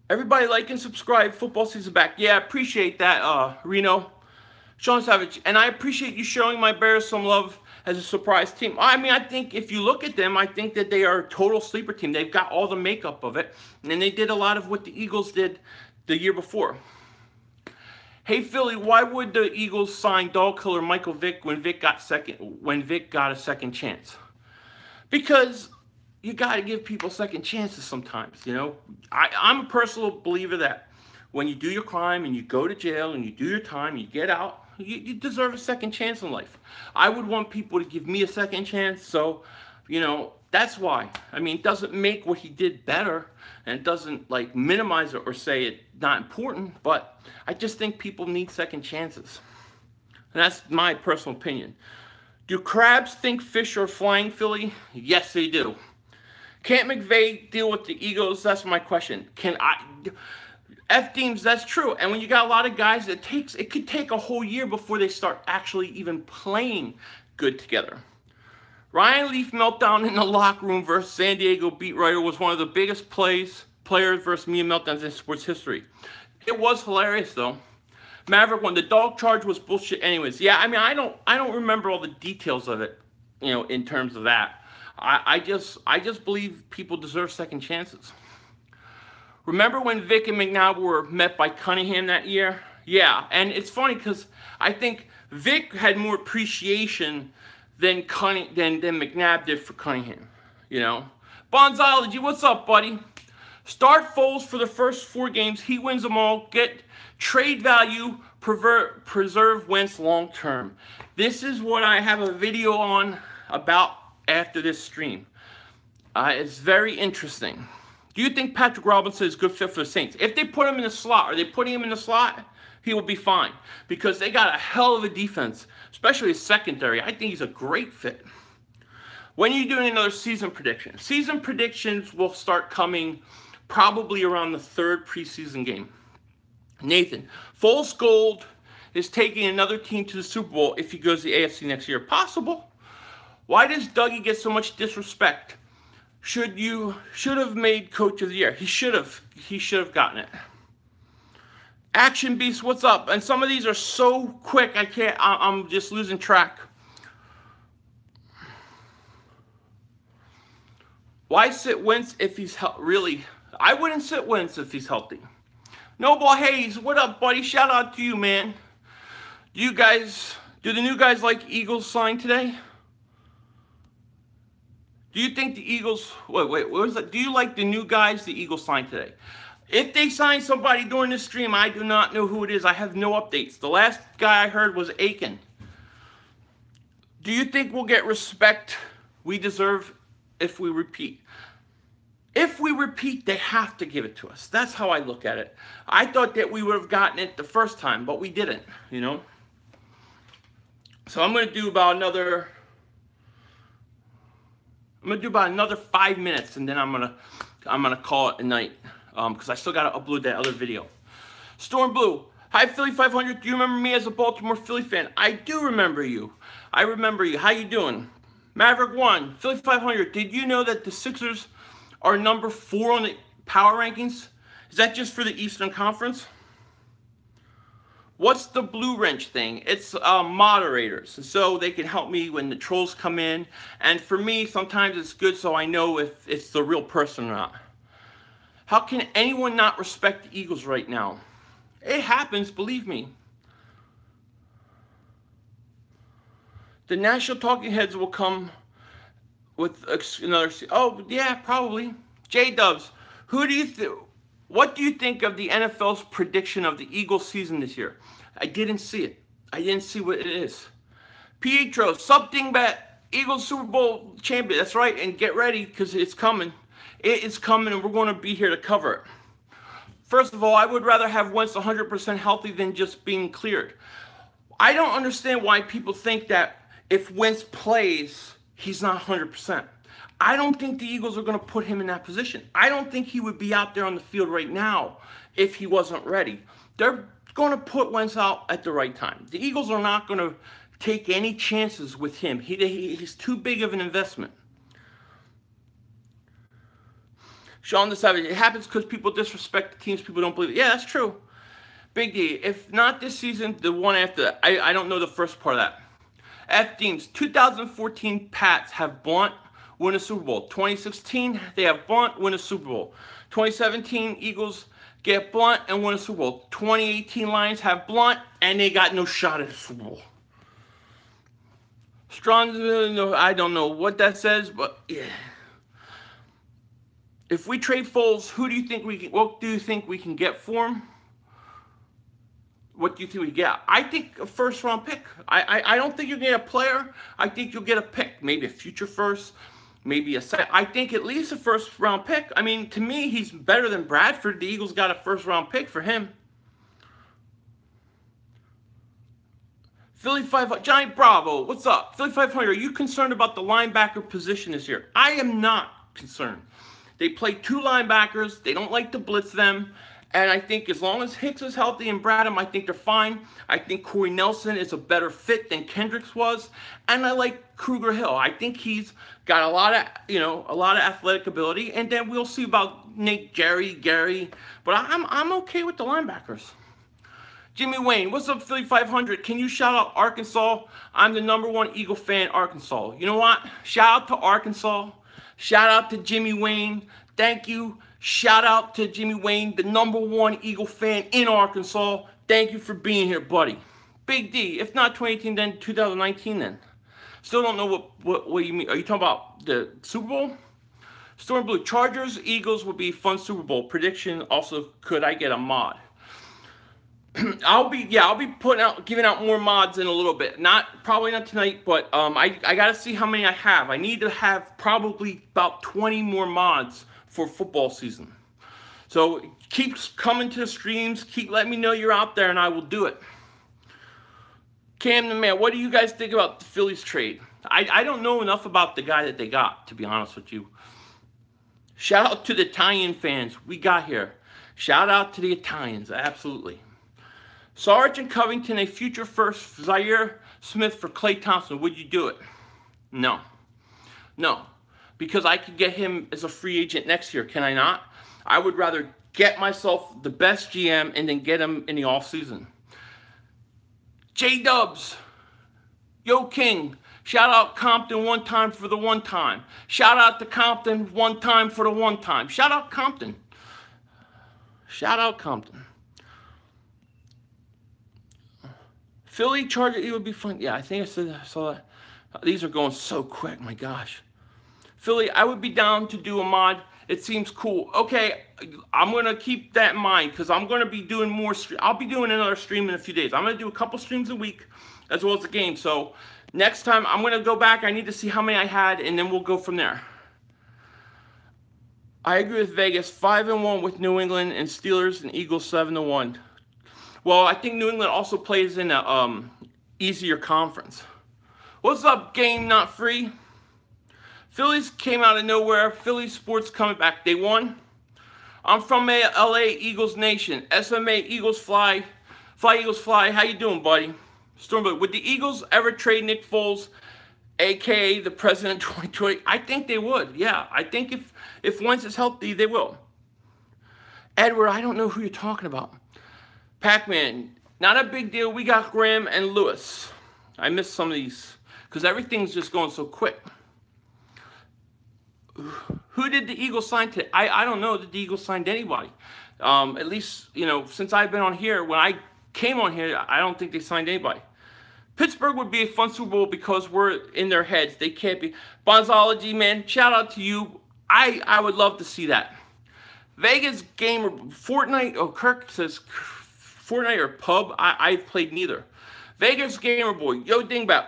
Everybody like and subscribe. Football season back. Yeah, I appreciate that, Reno. Sean Savage. And I appreciate you showing my Bears some love as a surprise team. I mean, I think if you look at them, I think that they are a total sleeper team. They've got all the makeup of it. And they did a lot of what the Eagles did the year before. Hey, Philly, why would the Eagles sign dog killer Michael Vick when Vick got a second chance? Because you got to give people second chances sometimes, you know. I'm a personal believer that when you do your crime and you go to jail and you do your time, you get out, you deserve a second chance in life. I would want people to give me a second chance, so, you know, that's why. I mean, it doesn't make what he did better, and it doesn't, like, minimize it or say it's not important, but I just think people need second chances. And that's my personal opinion. Do crabs think fish are flying, Philly? Yes, they do. Can't McVay deal with the Eagles? That's my question. F teams, that's true. And when you got a lot of guys, it could take a whole year before they start actually even playing good together. Ryan Leaf meltdown in the locker room versus San Diego beat writer was one of the biggest players versus media meltdowns in sports history. It was hilarious though. Maverick 1, the dog charge was bullshit anyways. Yeah, I mean, I don't remember all the details of it, you know, in terms of that. I just believe people deserve second chances. Remember when Vick and McNabb were met by Cunningham that year? Yeah, and it's funny because I think Vick had more appreciation than McNabb did for Cunningham. You know, Bonzology, what's up, buddy? Start Foles for the first 4 games. He wins them all. Get trade value. Preserve Wentz long term. This is what I have a video on about after this stream. It's very interesting. Do you think Patrick Robinson is a good fit for the Saints? If they put him in the slot, are they putting him in the slot? He will be fine because they got a hell of a defense, especially his secondary. I think he's a great fit. When are you doing another season prediction? Season predictions will start coming probably around the 3rd preseason game. Nathan, Foles Gold is taking another team to the Super Bowl if he goes to the AFC next year. Possible. Why does Dougie get so much disrespect? should have made Coach of the Year. He should have gotten it. Action Beast, what's up? And some of these are so quick, I'm just losing track. Why sit Wentz if he's really? I wouldn't sit Wentz if he's healthy. Noble Hayes, what up, buddy? Shout out to you, man. Do the new guys like Eagles sign today? Do you think the Eagles, wait, what was that? Do you like the new guys the Eagles signed today? If they sign somebody during this stream, I do not know who it is. I have no updates. The last guy I heard was Aiken. Do you think we'll get respect we deserve if we repeat? If we repeat, they have to give it to us. That's how I look at it. I thought that we would have gotten it the first time, but we didn't, you know? So I'm going to do about another 5 minutes, and then I'm gonna call it a night, because I still gotta upload that other video. Storm Blue, hi Philly 500. Do you remember me as a Baltimore Philly fan? I do remember you. I remember you. How you doing? Maverick 1, Philly 500. Did you know that the Sixers are number 4 on the power rankings? Is that just for the Eastern Conference? What's the blue wrench thing? It's moderators, so they can help me when the trolls come in. And for me, sometimes it's good so I know if it's the real person or not. How can anyone not respect the Eagles right now? It happens, believe me. The national talking heads will come with another. Oh yeah, probably. J-Dubs, what do you think of the NFL's prediction of the Eagles season this year? I didn't see it. I didn't see what it is. Pietro, something bet Eagles Super Bowl champion. That's right, and get ready because it's coming. It is coming, and we're going to be here to cover it. First of all, I would rather have Wentz 100% healthy than just being cleared. I don't understand why people think that if Wentz plays, he's not 100%. I don't think the Eagles are going to put him in that position. I don't think he would be out there on the field right now if he wasn't ready. They're going to put Wentz out at the right time. The Eagles are not going to take any chances with him. He's too big of an investment. Sean the Savage, it happens because people disrespect the teams people don't believe it. Yeah, that's true. Big D, if not this season, the one after that. I don't know the first part of that. F Deems, 2014 Pats have Blunt win a Super Bowl. 2016, they have Blunt win a Super Bowl. 2017, Eagles get Blunt and win a Super Bowl. 2018, Lions have Blunt and they got no shot at a Super Bowl. Strong, I don't know what that says, but yeah. If we trade Foles, what do you think we can get for him? What do you think we get? I think a first-round pick. I don't think you'll get a player. I think you'll get a pick. Maybe a future first, maybe a second. I think at least a first-round pick. I mean, to me, he's better than Bradford. The Eagles got a first-round pick for him. Philly 500, Giant Bravo, what's up? Philly 500, are you concerned about the linebacker position this year? I am not concerned. They play 2 linebackers. They don't like to blitz them. And I think as long as Hicks is healthy and Bradham, I think they're fine. I think Corey Nelson is a better fit than Kendricks was. And I like Kruger Hill. I think he's got a lot of athletic ability. And then we'll see about Nate, Gary. But I'm okay with the linebackers. Jimmy Wayne, what's up, Philly 500? Can you shout out Arkansas? I'm the #1 Eagle fan, Arkansas. You know what? Shout out to Arkansas. Shout out to Jimmy Wayne. Thank you. Shout out to Jimmy Wayne, the #1 Eagle fan in Arkansas. Thank you for being here, buddy. Big D, if not 2018, then 2019 then. Still don't know what you mean. Are you talking about the Super Bowl? Storm Blue, Chargers, Eagles will be fun Super Bowl. Prediction also, could I get a mod? I'll be giving out more mods in a little bit. Probably not tonight, but I gotta see how many I have. I need to have probably about 20 more mods for football season. So keep coming to the streams, keep letting me know you're out there, and I will do it. Cam the Man, what do you guys think about the Phillies trade? I don't know enough about the guy that they got, to be honest with you. Shout out to the Italian fans we got here. Shout out to the Italians, absolutely. Sergeant Covington, a future first, Zaire Smith for Klay Thompson. Would you do it? No. No. because I could get him as a free agent next year. Can I not? I would rather get myself the best GM and then get him in the offseason. J-Dubs, Yo King, shout out Compton one time for the one time. Shout out to Compton one time for the one time. Shout out Compton. Shout out Compton. Philly Charger, it would be fun. Yeah, I think I saw that. These are going so quick, my gosh. Philly, I would be down to do a mod. It seems cool. Okay, I'm going to keep that in mind because I'm going to be doing more. I'll be doing another stream in a few days. I'm going to do a couple streams a week as well as the game. So next time I'm going to go back. I need to see how many I had, and then we'll go from there. I agree with Vegas. 5-1 with New England and Steelers and Eagles 7-1. Well, I think New England also plays in a easier conference. What's up, Game Not Free? Phillies came out of nowhere. Philly sports coming back. They won. I'm from LA Eagles Nation. SMA Eagles fly. Fly Eagles fly. How you doing, buddy? Stormbird. Would the Eagles ever trade Nick Foles, a.k.a. the president 2020? I think they would. Yeah, I think if Wentz is healthy, they will. Edward, I don't know who you're talking about. Pac-Man, not a big deal. We got Graham and Lewis. I missed some of these because everything's just going so quick. Who did the Eagles sign to? I don't know that the Eagles signed anybody. At least, you know, since I've been on here, when I came on here, I don't think they signed anybody. Pittsburgh would be a fun Super Bowl because we're in their heads. They can't be. Bonzology, man, shout out to you. I would love to see that. Vegas Gamer, Fortnite, oh, Kirk says Fortnite or Pub. I've played neither. Vegas Gamer Boy, yo Dingbat.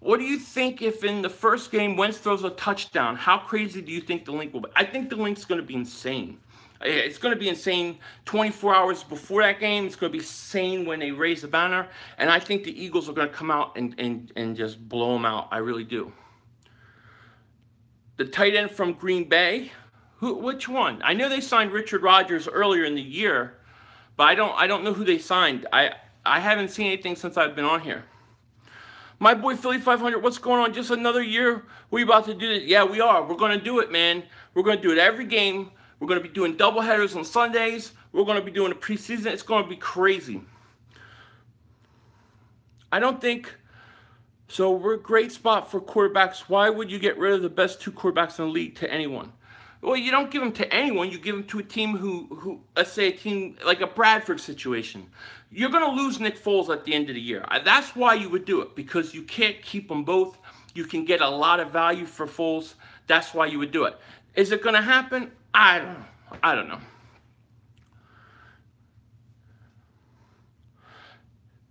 What do you think if in the first game Wentz throws a touchdown? How crazy do you think the link will be? I think the link's going to be insane. It's going to be insane 24 hours before that game. It's going to be insane when they raise the banner. And I think the Eagles are going to come out and just blow them out. I really do. The tight end from Green Bay. Which one? I know they signed Richard Rodgers earlier in the year, but I don't know who they signed. I haven't seen anything since I've been on here. My boy Philly 500, what's going on? Just another year? We about to do this? Yeah, we are. We're going to do it, man. We're going to do it every game. We're going to be doing doubleheaders on Sundays. We're going to be doing a preseason. It's going to be crazy. I don't think... So we're a great spot for quarterbacks. Why would you get rid of the best two quarterbacks in the league to anyone? Well, you don't give them to anyone. You give them to a team who let's say a team like a Bradford situation. You're going to lose Nick Foles at the end of the year. That's why you would do it, because you can't keep them both. You can get a lot of value for Foles. That's why you would do it. Is it going to happen? I don't know. I don't know.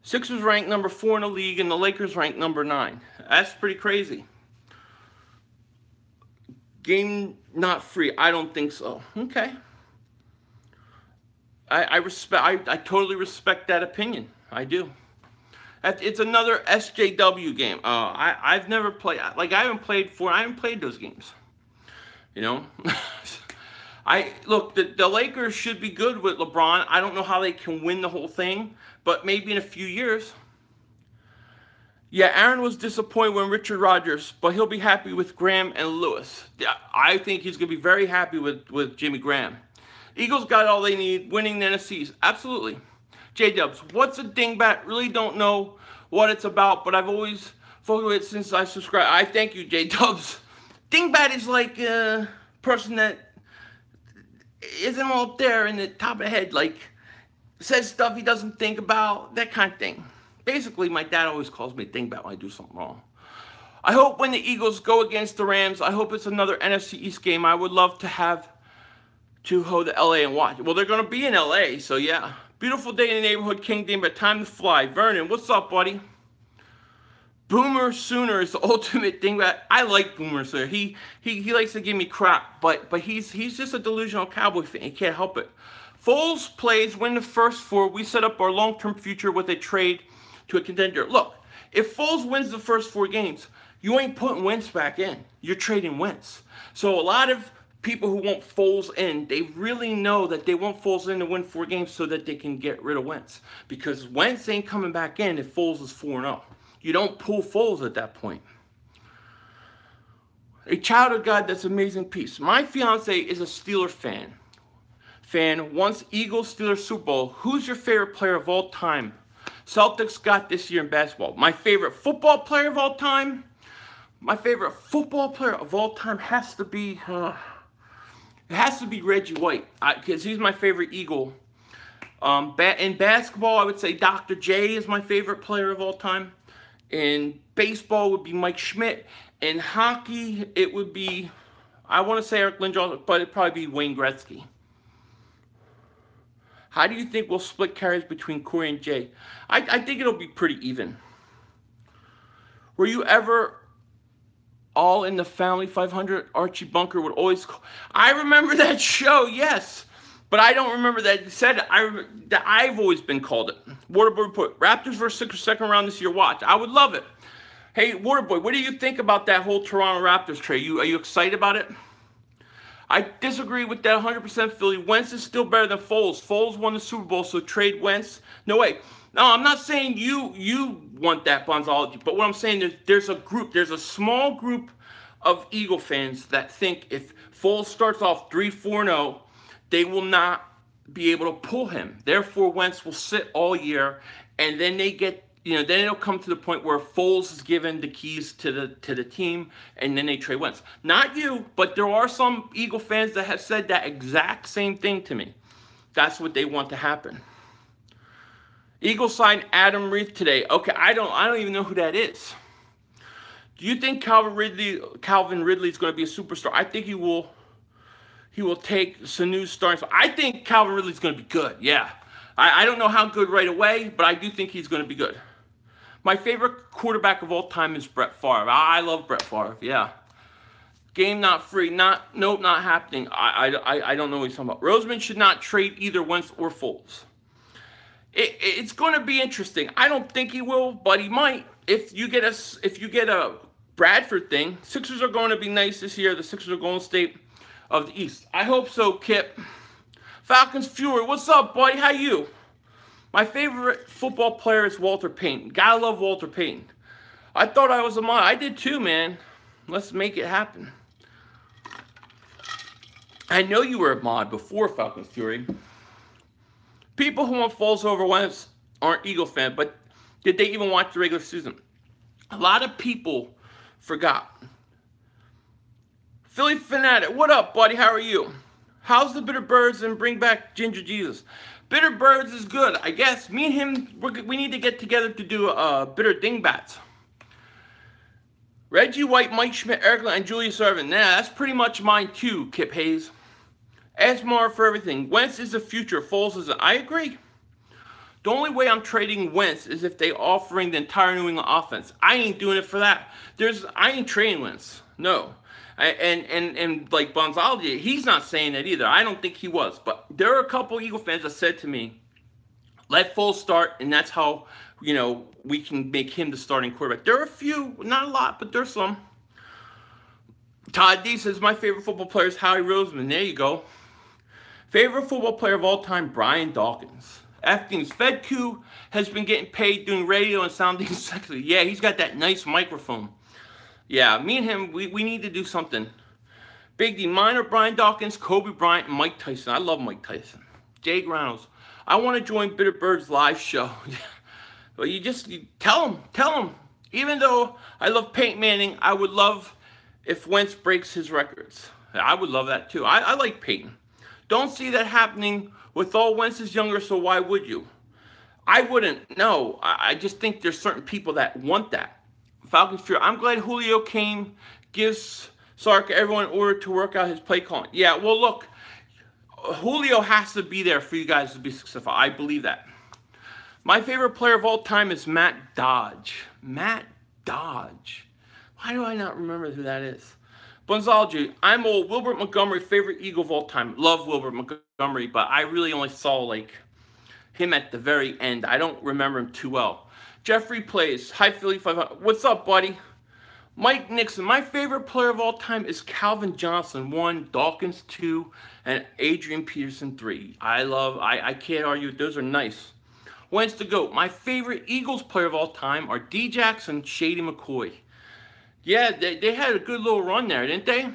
Sixers ranked number 4 in the league, and the Lakers ranked number 9. That's pretty crazy. Game not free. I don't think so. Okay. I totally respect that opinion. I do. It's another SJW game. I've never played. Like I haven't played those games. You know. Look. The Lakers should be good with LeBron. I don't know how they can win the whole thing, but maybe in a few years. Yeah, Aaron was disappointed when Richard Rodgers, but he'll be happy with Graham and Lewis. Yeah, I think he's going to be very happy with Jimmy Graham. Eagles got all they need, winning the NFCs. Absolutely. J-Dubs, what's a dingbat? Really don't know what it's about, but I've always followed it since I subscribed. I thank you, J-Dubs. Dingbat is like a person that isn't all there in the top of the head, like says stuff he doesn't think about, that kind of thing. Basically, my dad always calls me a dingbat when I do something wrong. I hope when the Eagles go against the Rams, I hope it's another NFC East game. I would love to have to go to LA and watch. Well, they're going to be in LA, so yeah. Beautiful day in the neighborhood, King Dingbat. Time to fly. Vernon, what's up, buddy? Boomer Sooner is the ultimate dingbat. I like Boomer Sooner. He likes to give me crap, but he's just a delusional Cowboy fan. He can't help it. Foles plays, win the first 4. We set up our long-term future with a trade to a contender. Look, if Foles wins the first 4 games, you ain't putting Wentz back in. You're trading Wentz. So a lot of people who want Foles in, they really know that they want Foles in to win 4 games so that they can get rid of Wentz. Because Wentz ain't coming back in if Foles is 4-0. You don't pull Foles at that point. A child of God, that's amazing piece. My fiance is a Steeler fan. Once Eagles Steelers Super Bowl. Who's your favorite player of all time? Celtics got this year in basketball. My favorite football player of all time? My favorite football player of all time has to be, it has to be Reggie White, because he's my favorite Eagle. In basketball, I would say Dr. J is my favorite player of all time. In baseball, would be Mike Schmidt. In hockey, it would be, I want to say Eric Lindros, but it'd probably be Wayne Gretzky. How do you think we'll split carries between Corey and Jay? I think it'll be pretty even. Were you ever all in the Family 500? Archie Bunker would always call. I remember that show, yes. But I don't remember that you said it. I've always been called it. Waterboy report. Raptors versus Sixers second round this year. Watch. I would love it. Hey, Waterboy, what do you think about that whole Toronto Raptors trade? Are you excited about it? I disagree with that 100%, Philly. Wentz is still better than Foles. Foles won the Super Bowl, so trade Wentz. No way. No, I'm not saying you want that bonzology, but what I'm saying is there's a small group of Eagle fans that think if Foles starts off 3-4-0, they will not be able to pull him. Therefore, Wentz will sit all year, and then they get, then it'll come to the point where Foles is given the keys to the team, and then they trade Wentz. Not you, but there are some Eagle fans that have said that exact same thing to me. That's what they want to happen. Eagles signed Adam Reith today. Okay, I don't even know who that is. Do you think Calvin Ridley is going to be a superstar? I think he will take Sanu's starting. I think Calvin Ridley's going to be good. Yeah. I don't know how good right away, but I do think he's going to be good. My favorite quarterback of all time is Brett Favre. I love Brett Favre. Yeah. Game not free. Nope, not happening. I don't know what he's talking about. Roseman should not trade either Wentz or Foles. It's going to be interesting. I don't think he will, but he might. If you get a Bradford thing, Sixers are going to be nice this year. The Sixers are Golden State of the East. I hope so, Kip. Falcons Fury, what's up, buddy? How you? My favorite football player is Walter Payton. Gotta love Walter Payton. I thought I was a mod. I did too, man. Let's make it happen. I know you were a mod before Falcons Fury. People who want Foles over Wentz aren't Eagle fans, but did they even watch the regular season? A lot of people forgot. Philly Fanatic, what up, buddy? How are you? How's the Bitter Birds and bring back Ginger Jesus? Bitter Birds is good. I guess me and him, we need to get together to do Bitter Dingbats. Reggie White, Mike Schmidt, Eric and Julius Ervin. Nah, that's pretty much mine too, Kip Hayes. Ask more for everything. Wentz is the future. Foles is I agree. The only way I'm trading Wentz is if they offering the entire New England offense. I ain't doing it for that. I ain't trading Wentz. No. And like Bonzology, he's not saying that either. I don't think he was. But there are a couple Eagle fans that said to me, let Foles start, and that's how, we can make him the starting quarterback. There are a few, not a lot, but there's some. Todd D says, my favorite football player is Howie Roseman. There you go. Favorite football player of all time, Brian Dawkins. F-Team's FedQ has been getting paid doing radio and sounding sexy. Yeah, he's got that nice microphone. Yeah, me and him, we need to do something. Big D, mine are Brian Dawkins, Kobe Bryant, and Mike Tyson. I love Mike Tyson. Jay Reynolds, I want to join Bitter Bird's live show. Well, you tell him. Even though I love Peyton Manning, I would love if Wentz breaks his records. I would love that too. I like Peyton. Don't see that happening with all Wentz is younger, so why would you? I wouldn't. No, I just think there's certain people that want that. Falcons Fury. I'm glad Julio came, gives Sark everyone order to work out his play calling. Yeah, well, look, Julio has to be there for you guys to be successful. I believe that. My favorite player of all time is Matt Dodge. Matt Dodge. Why do I not remember who that is? Bonzology. I'm old. Wilbert Montgomery, favorite Eagle of all time. Love Wilbert Montgomery, but I really only saw him at the very end. I don't remember him too well. Jeffrey Plays. Hi, Philly 500. What's up, buddy? Mike Nixon. My favorite player of all time is Calvin Johnson, 1, Dawkins, 2, and Adrian Peterson, 3. I can't argue. Those are nice. Wentz the GOAT. My favorite Eagles player of all time are D. Jackson, Shady McCoy. Yeah, they had a good little run there, didn't they?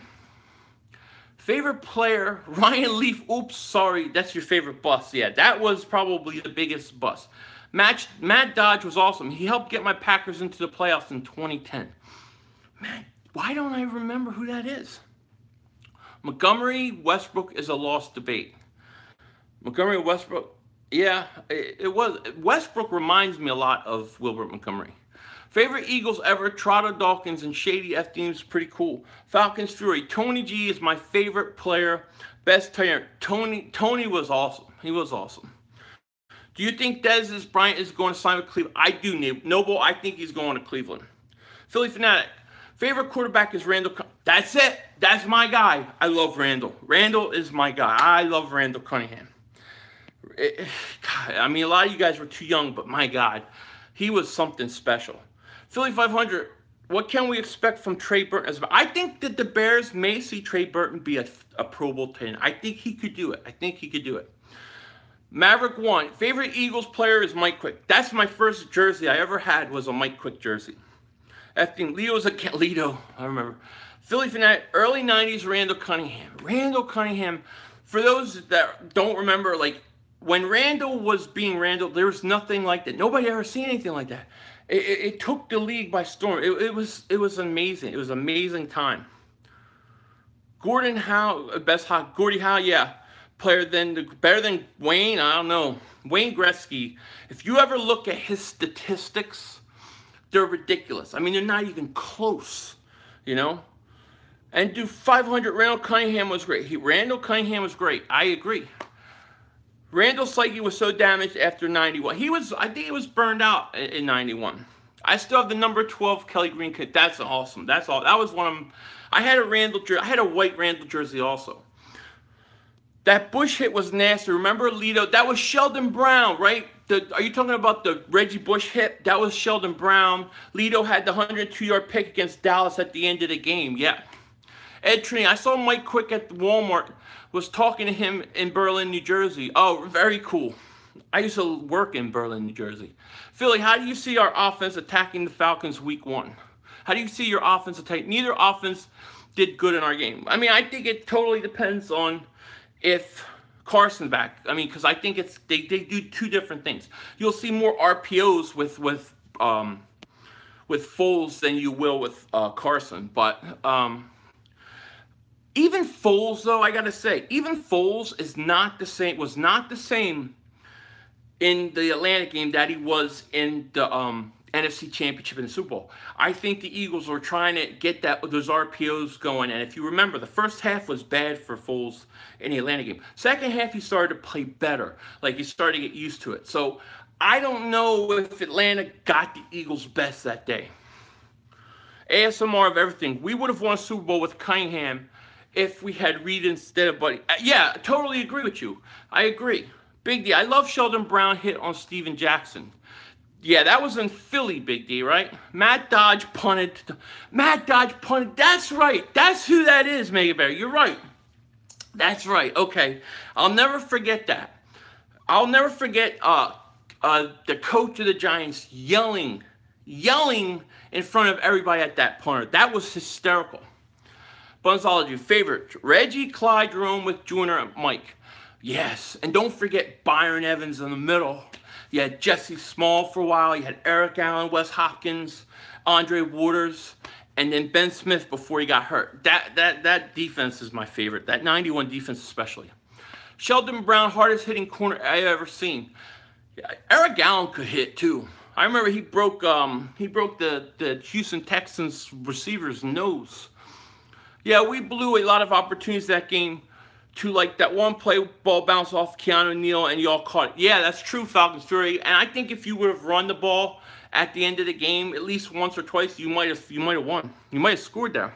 Favorite player, Ryan Leaf. Oops, sorry, that's your favorite bust. Yeah, that was probably the biggest bust. Matt Dodge was awesome. He helped get my Packers into the playoffs in 2010. Man, why don't I remember who that is? Montgomery Westbrook is a lost debate. Montgomery Westbrook, yeah, it was. Westbrook reminds me a lot of Wilbert Montgomery. Favorite Eagles ever, Trotter Dawkins and Shady F Team's pretty cool. Falcons Fury, Tony G is my favorite player. Best player, Tony was awesome. He was awesome. Do you think Dez Bryant is going to sign with Cleveland? I do, Noble. I think he's going to Cleveland. Philly Fanatic, favorite quarterback is Randall. That's it. That's my guy. I love Randall. Randall is my guy. I love Randall Cunningham. God, I mean, a lot of you guys were too young, but my God, he was something special. Philly 500, what can we expect from Trey Burton? I think that the Bears may see Trey Burton be a Pro Bowl 10. I think he could do it. I think he could do it. Maverick 1, favorite Eagles player is Mike Quick. That's my first jersey I ever had was a Mike Quick jersey. Lito, I remember. Philly Fanatic, early 90s, Randall Cunningham. Randall Cunningham, for those that don't remember, like, when Randall was being Randall, there was nothing like that. Nobody ever seen anything like that. It took the league by storm. It was amazing. It was an amazing time. Gordon Howe, Gordie Howe, yeah. Better than Wayne, I don't know. Wayne Gretzky, if you ever look at his statistics, they're ridiculous. I mean, they're not even close, you know? And 500, Randall Cunningham was great. Randall Cunningham was great. I agree. Randall psyche was so damaged after 91. I think he was burned out in 91. I still have the number 12 Kelly Green kit. That's awesome. That's all. That was one of them. I had a white Randall jersey also. That Bush hit was nasty. Remember Lito? That was Sheldon Brown, right? Are you talking about the Reggie Bush hit? That was Sheldon Brown. Lito had the 102-yard pick against Dallas at the end of the game. Yeah. Ed Trini, I saw Mike Quick at Walmart. Was talking to him in Berlin, New Jersey. Oh, very cool. I used to work in Berlin, New Jersey. Philly, how do you see our offense attacking the Falcons week 1? How do you see your offense attack? Neither offense did good in our game. I mean, I think it totally depends on if Carson back. I mean, because I think they do two different things. You'll see more RPOs with Foles than you will with Carson, but even Foles, though, I gotta say, even Foles was not the same in the Atlanta game that he was in the NFC Championship in the Super Bowl. I think the Eagles were trying to get those RPOs going, and if you remember, the first half was bad for Foles in the Atlanta game. Second half, he started to play better. Like, he started to get used to it. So, I don't know if Atlanta got the Eagles' best that day. ASMR of everything. We would have won a Super Bowl with Cunningham if we had Reed instead of Buddy. Yeah, totally agree with you. I agree. Big D. I love Sheldon Brown hit on Steven Jackson. Yeah, that was in Philly, Big D, right? Matt Dodge punted. That's right. That's who that is, Mega Bear. You're right. That's right. Okay. I'll never forget that. I'll never forget the coach of the Giants yelling in front of everybody at that punter. That was hysterical. Bunzology, favorite, Reggie, Clyde, Jerome with Junior and Mike. Yes, and don't forget Byron Evans in the middle. You had Jesse Small for a while. You had Eric Allen, Wes Hopkins, Andre Waters, and then Ben Smith before he got hurt. That defense is my favorite. That 91 defense especially. Sheldon Brown, hardest hitting corner I've ever seen. Yeah, Eric Allen could hit too. I remember he broke the Houston Texans receiver's nose. Yeah, we blew a lot of opportunities that game to, like, that one play ball bounced off Keanu Neal and y'all caught it. Yeah, that's true, Falcons Fury. And I think if you would have run the ball at the end of the game at least once or twice, you might have won. You might have scored there.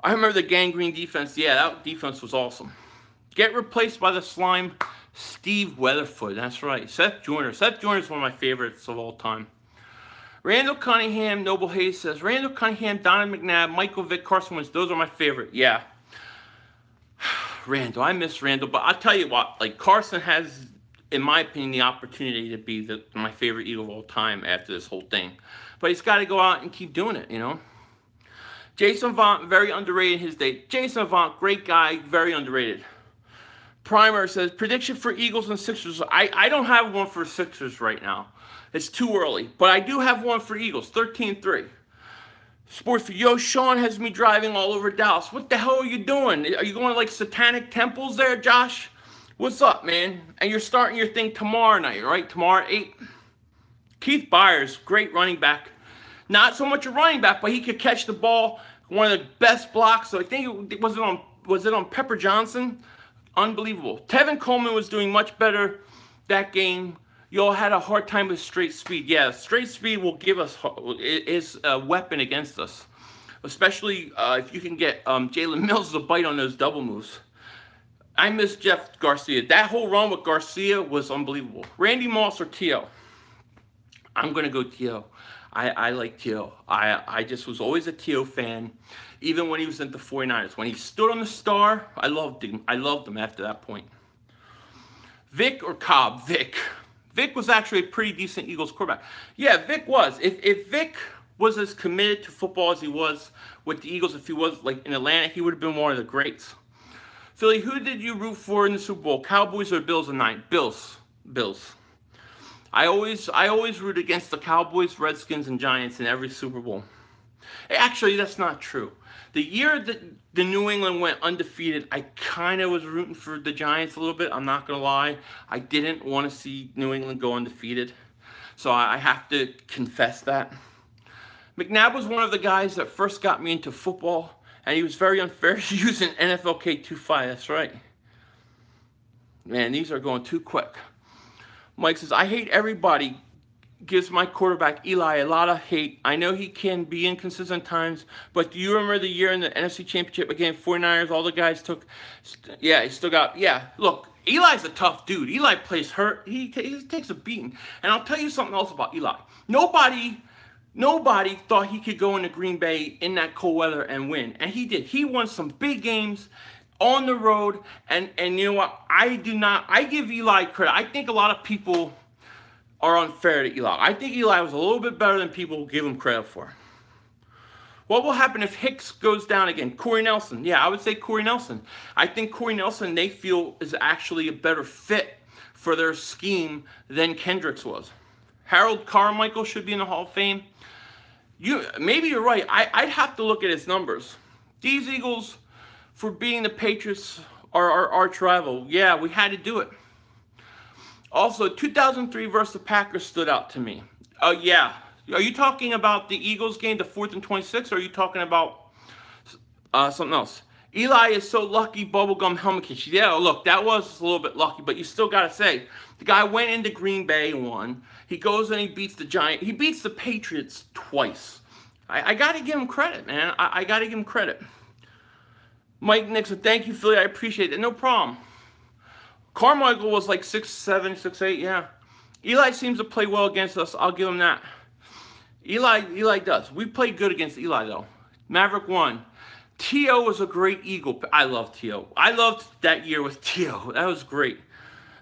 I remember the gangrene defense. Yeah, that defense was awesome. Get replaced by the slime, Steve Weatherford. That's right. Seth Joyner. Seth Joyner is one of my favorites of all time. Randall Cunningham, Noble Hayes says, Randall Cunningham, Donovan McNabb, Michael Vick, Carson Wentz, those are my favorite. Yeah. Randall, I miss Randall, but I'll tell you what, like, Carson has, in my opinion, the opportunity to be my favorite Eagle of all time after this whole thing. But he's got to go out and keep doing it, you know. Jason Vaughn, very underrated in his day. Jason Vaughn, great guy, very underrated. Primer says, prediction for Eagles and Sixers. I don't have one for Sixers right now. It's too early. But I do have one for Eagles, 13-3. Sports for Yo, Sean has me driving all over Dallas. What the hell are you doing? Are you going to like satanic temples there, Josh? What's up, man? And you're starting your thing tomorrow night, right? Tomorrow at 8. Keith Byers, great running back. Not so much a running back, but he could catch the ball. One of the best blocks. So I think was it on Pepper Johnson? Unbelievable. Tevin Coleman was doing much better that game. Y'all had a hard time with straight speed. Yeah, straight speed will give us is a weapon against us, especially if you can get Jalen Mills to bite on those double moves. I miss Jeff Garcia. That whole run with Garcia was unbelievable. Randy Moss or T.O.? I'm going to go T.O. I like T.O. I just was always a T.O. fan, even when he was at the 49ers. When he stood on the star, I loved him. I loved him after that point. Vic or Cobb? Vic. Vic was actually a pretty decent Eagles quarterback. Yeah, Vic was. If Vic was as committed to football as he was with the Eagles, if he was like in Atlanta, he would have been one of the greats. Philly, who did you root for in the Super Bowl? Cowboys or Bills in 9? Bills. Bills. I always root against the Cowboys, Redskins, and Giants in every Super Bowl. Actually, that's not true. The year that the New England went undefeated, I kind of was rooting for the Giants a little bit. I'm not going to lie. I didn't want to see New England go undefeated. So I have to confess that. McNabb was one of the guys that first got me into football, and he was very unfair using NFLK 2.5. That's right. Man, these are going too quick. Mike says, I hate everybody. Gives my quarterback Eli a lot of hate. I know he can be inconsistent times, but do you remember the year in the NFC Championship against 49ers, all the guys took, yeah, he still got, yeah, look, Eli's a tough dude. Eli plays hurt. He takes a beating. And I'll tell you something else about Eli. Nobody thought he could go into Green Bay in that cold weather and win, and he did. He won some big games on the road, and you know what? I give Eli credit. I think a lot of people are unfair to Eli. I think Eli was a little bit better than people give him credit for. What will happen if Hicks goes down again? Corey Nelson. Yeah, I would say Corey Nelson. I think Corey Nelson, they feel, is actually a better fit for their scheme than Kendricks was. Harold Carmichael should be in the Hall of Fame. Maybe you're right. I'd have to look at his numbers. These Eagles, for being the Patriots, are our arch rival. Yeah, we had to do it. Also, 2003 versus the Packers stood out to me. Oh, yeah. Are you talking about the Eagles game, the 4th and 26, or are you talking about something else? Eli is so lucky, bubblegum helmet catch. Yeah, look, that was a little bit lucky, but you still got to say, the guy went into Green Bay and won. He goes and he beats the Giants. He beats the Patriots twice. I got to give him credit, man. I got to give him credit. Mike Nixon, thank you, Philly. I appreciate it. No problem. Carmichael was like 6'7", 6'8", yeah. Eli seems to play well against us. I'll give him that. Eli does. We played good against Eli, though. Maverick won. T.O. was a great Eagle. I love T.O. I loved that year with T.O. That was great.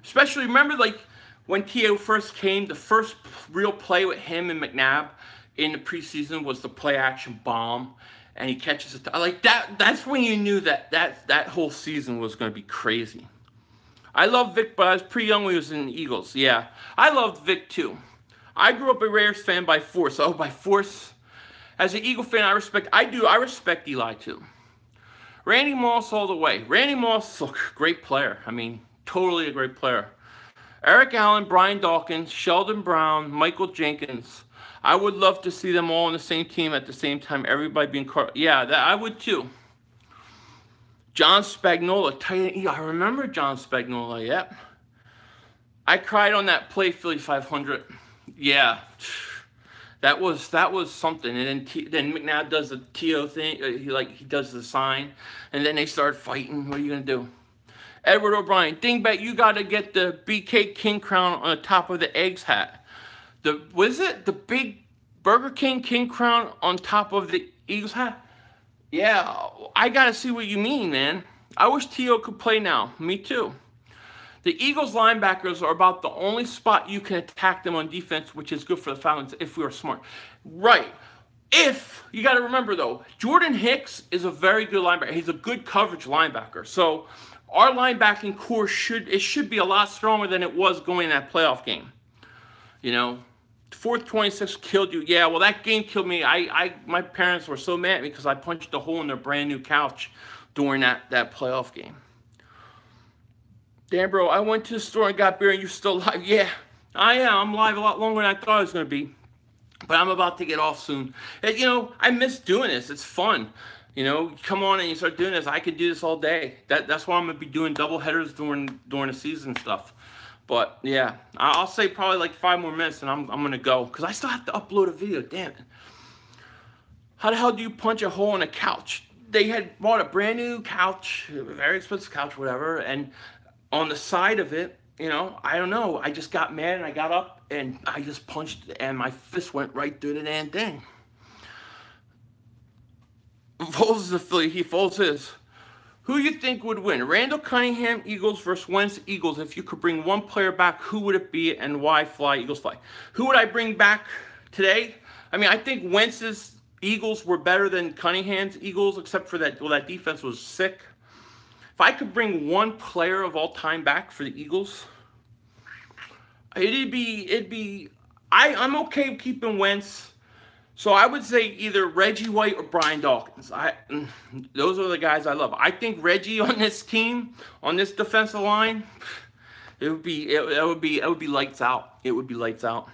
Especially, remember, like, when T.O. first came, the first real play with him and McNabb in the preseason was the play-action bomb. And he catches it. Like, that's when you knew that whole season was going to be crazy. I love Vic, but I was pretty young when he was in the Eagles. Yeah, I loved Vic too. I grew up a Raiders fan by force. Oh, by force. As an Eagle fan, I respect Eli too. Randy Moss all the way. Randy Moss, look, great player. I mean, totally a great player. Eric Allen, Brian Dawkins, Sheldon Brown, Michael Jenkins. I would love to see them all on the same team at the same time. Everybody being caught. Yeah, I would too. John Spagnuolo, tight end. I remember John Spagnuolo, yep. I cried on that play, Philly 500. Yeah, that was something. And then McNabb does the T.O. thing. He does the sign. And then they start fighting. What are you going to do? Edward O'Brien, Dingbat, you got to get the BK King crown on the top of the eggs hat. Was it the big Burger King crown on top of the Eagles hat? Yeah, I got to see what you mean, man. I wish T.O. could play now. Me too. The Eagles linebackers are about the only spot you can attack them on defense, which is good for the Falcons if we are smart. Right. If you got to remember though, Jordan Hicks is a very good linebacker. He's a good coverage linebacker. So our linebacking core should be a lot stronger than it was going in that playoff game. You know, fourth 26 killed you. Yeah, well that game killed me. My parents were so mad because I punched a hole in their brand new couch during that playoff game. Damn, bro, I went to the store and got beer and you're still alive. Yeah, I am. I'm live a lot longer than I thought I was going to be. But I'm about to get off soon. And, you know, I miss doing this. It's fun. You know, you come on and you start doing this. I could do this all day. That's why I'm going to be doing double headers during the season stuff. But, yeah, I'll say probably like 5 more minutes and I'm going to go. Because I still have to upload a video. Damn it. How the hell do you punch a hole in a couch? They had bought a brand new couch, a very expensive couch, whatever. And on the side of it, you know, I don't know. I just got mad and I got up and I just punched and my fist went right through the damn thing. Foles is a Philly. He Foles is. Who you think would win? Randall Cunningham, Eagles versus Wentz, Eagles. If you could bring one player back, who would it be and why? Fly, Eagles fly. Who would I bring back today? I mean, I think Wentz's Eagles were better than Cunningham's Eagles, except for that, well, that defense was sick. If I could bring one player of all time back for the Eagles, I'm okay keeping Wentz. So I would say either Reggie White or Brian Dawkins. Those are the guys I love. I think Reggie on this team, on this defensive line, it would be lights out. It would be lights out.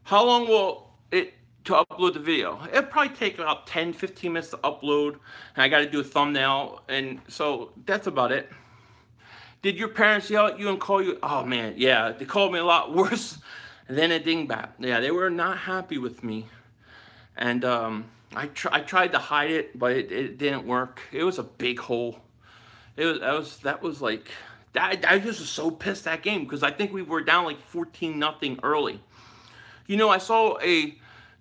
How long will it to upload the video? It'll probably take about 10-15 minutes to upload, and I got to do a thumbnail, and so that's about it. Did your parents yell at you and call you? Oh man, yeah, they called me a lot worse than a dingbat. Yeah, they were not happy with me, and I tried to hide it, but it didn't work. It was a big hole. I was just so pissed that game because I think we were down like 14-0 early. You know, I saw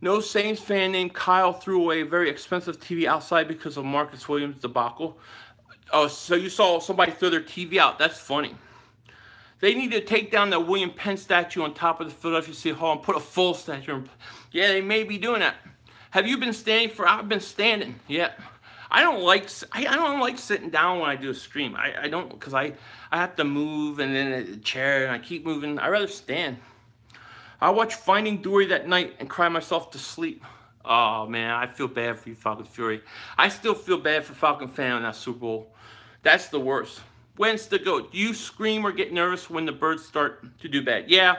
no Saints fan named Kyle threw away a very expensive TV outside because of Marcus Williams' debacle. Oh, so you saw somebody throw their TV out. That's funny. They need to take down the William Penn statue on top of the Philadelphia City Hall and put a full statue. Yeah, they may be doing that. Have you been standing for? I've been standing. Yeah. I don't like sitting down when I do a stream. I don't, because I have to move and then the chair and I keep moving. I'd rather stand. I watch Finding Dory that night and cry myself to sleep. Oh man, I feel bad for you, Falcon Fury. I still feel bad for Falcon fan on that Super Bowl. That's the worst. When's the GOAT? Do you scream or get nervous when the birds start to do bad? Yeah,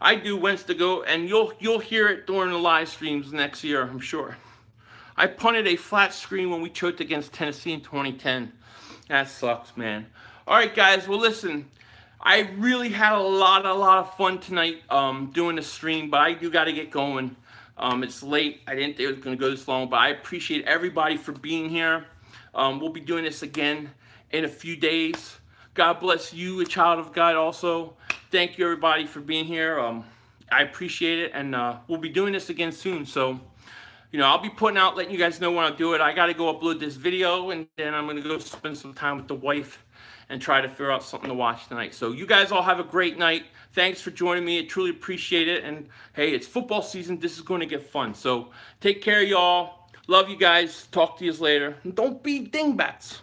I do. When's the GOAT? And you'll hear it during the live streams next year, I'm sure. I punted a flat screen when we choked against Tennessee in 2010. That sucks, man. All right, guys. Well, listen. I really had a lot of fun tonight doing the stream, but I do got to get going. It's late. I didn't think it was going to go this long, but I appreciate everybody for being here. We'll be doing this again in a few days. God bless you, a child of God also. Thank you, everybody, for being here. I appreciate it, and we'll be doing this again soon. So, you know, I'll be putting out, letting you guys know when I do it. I got to go upload this video, and then I'm going to go spend some time with the wife and try to figure out something to watch tonight. So you guys all have a great night. Thanks for joining me. I truly appreciate it. And hey, it's football season. This is going to get fun. So take care, y'all. Love you guys. Talk to you later. And don't be dingbats.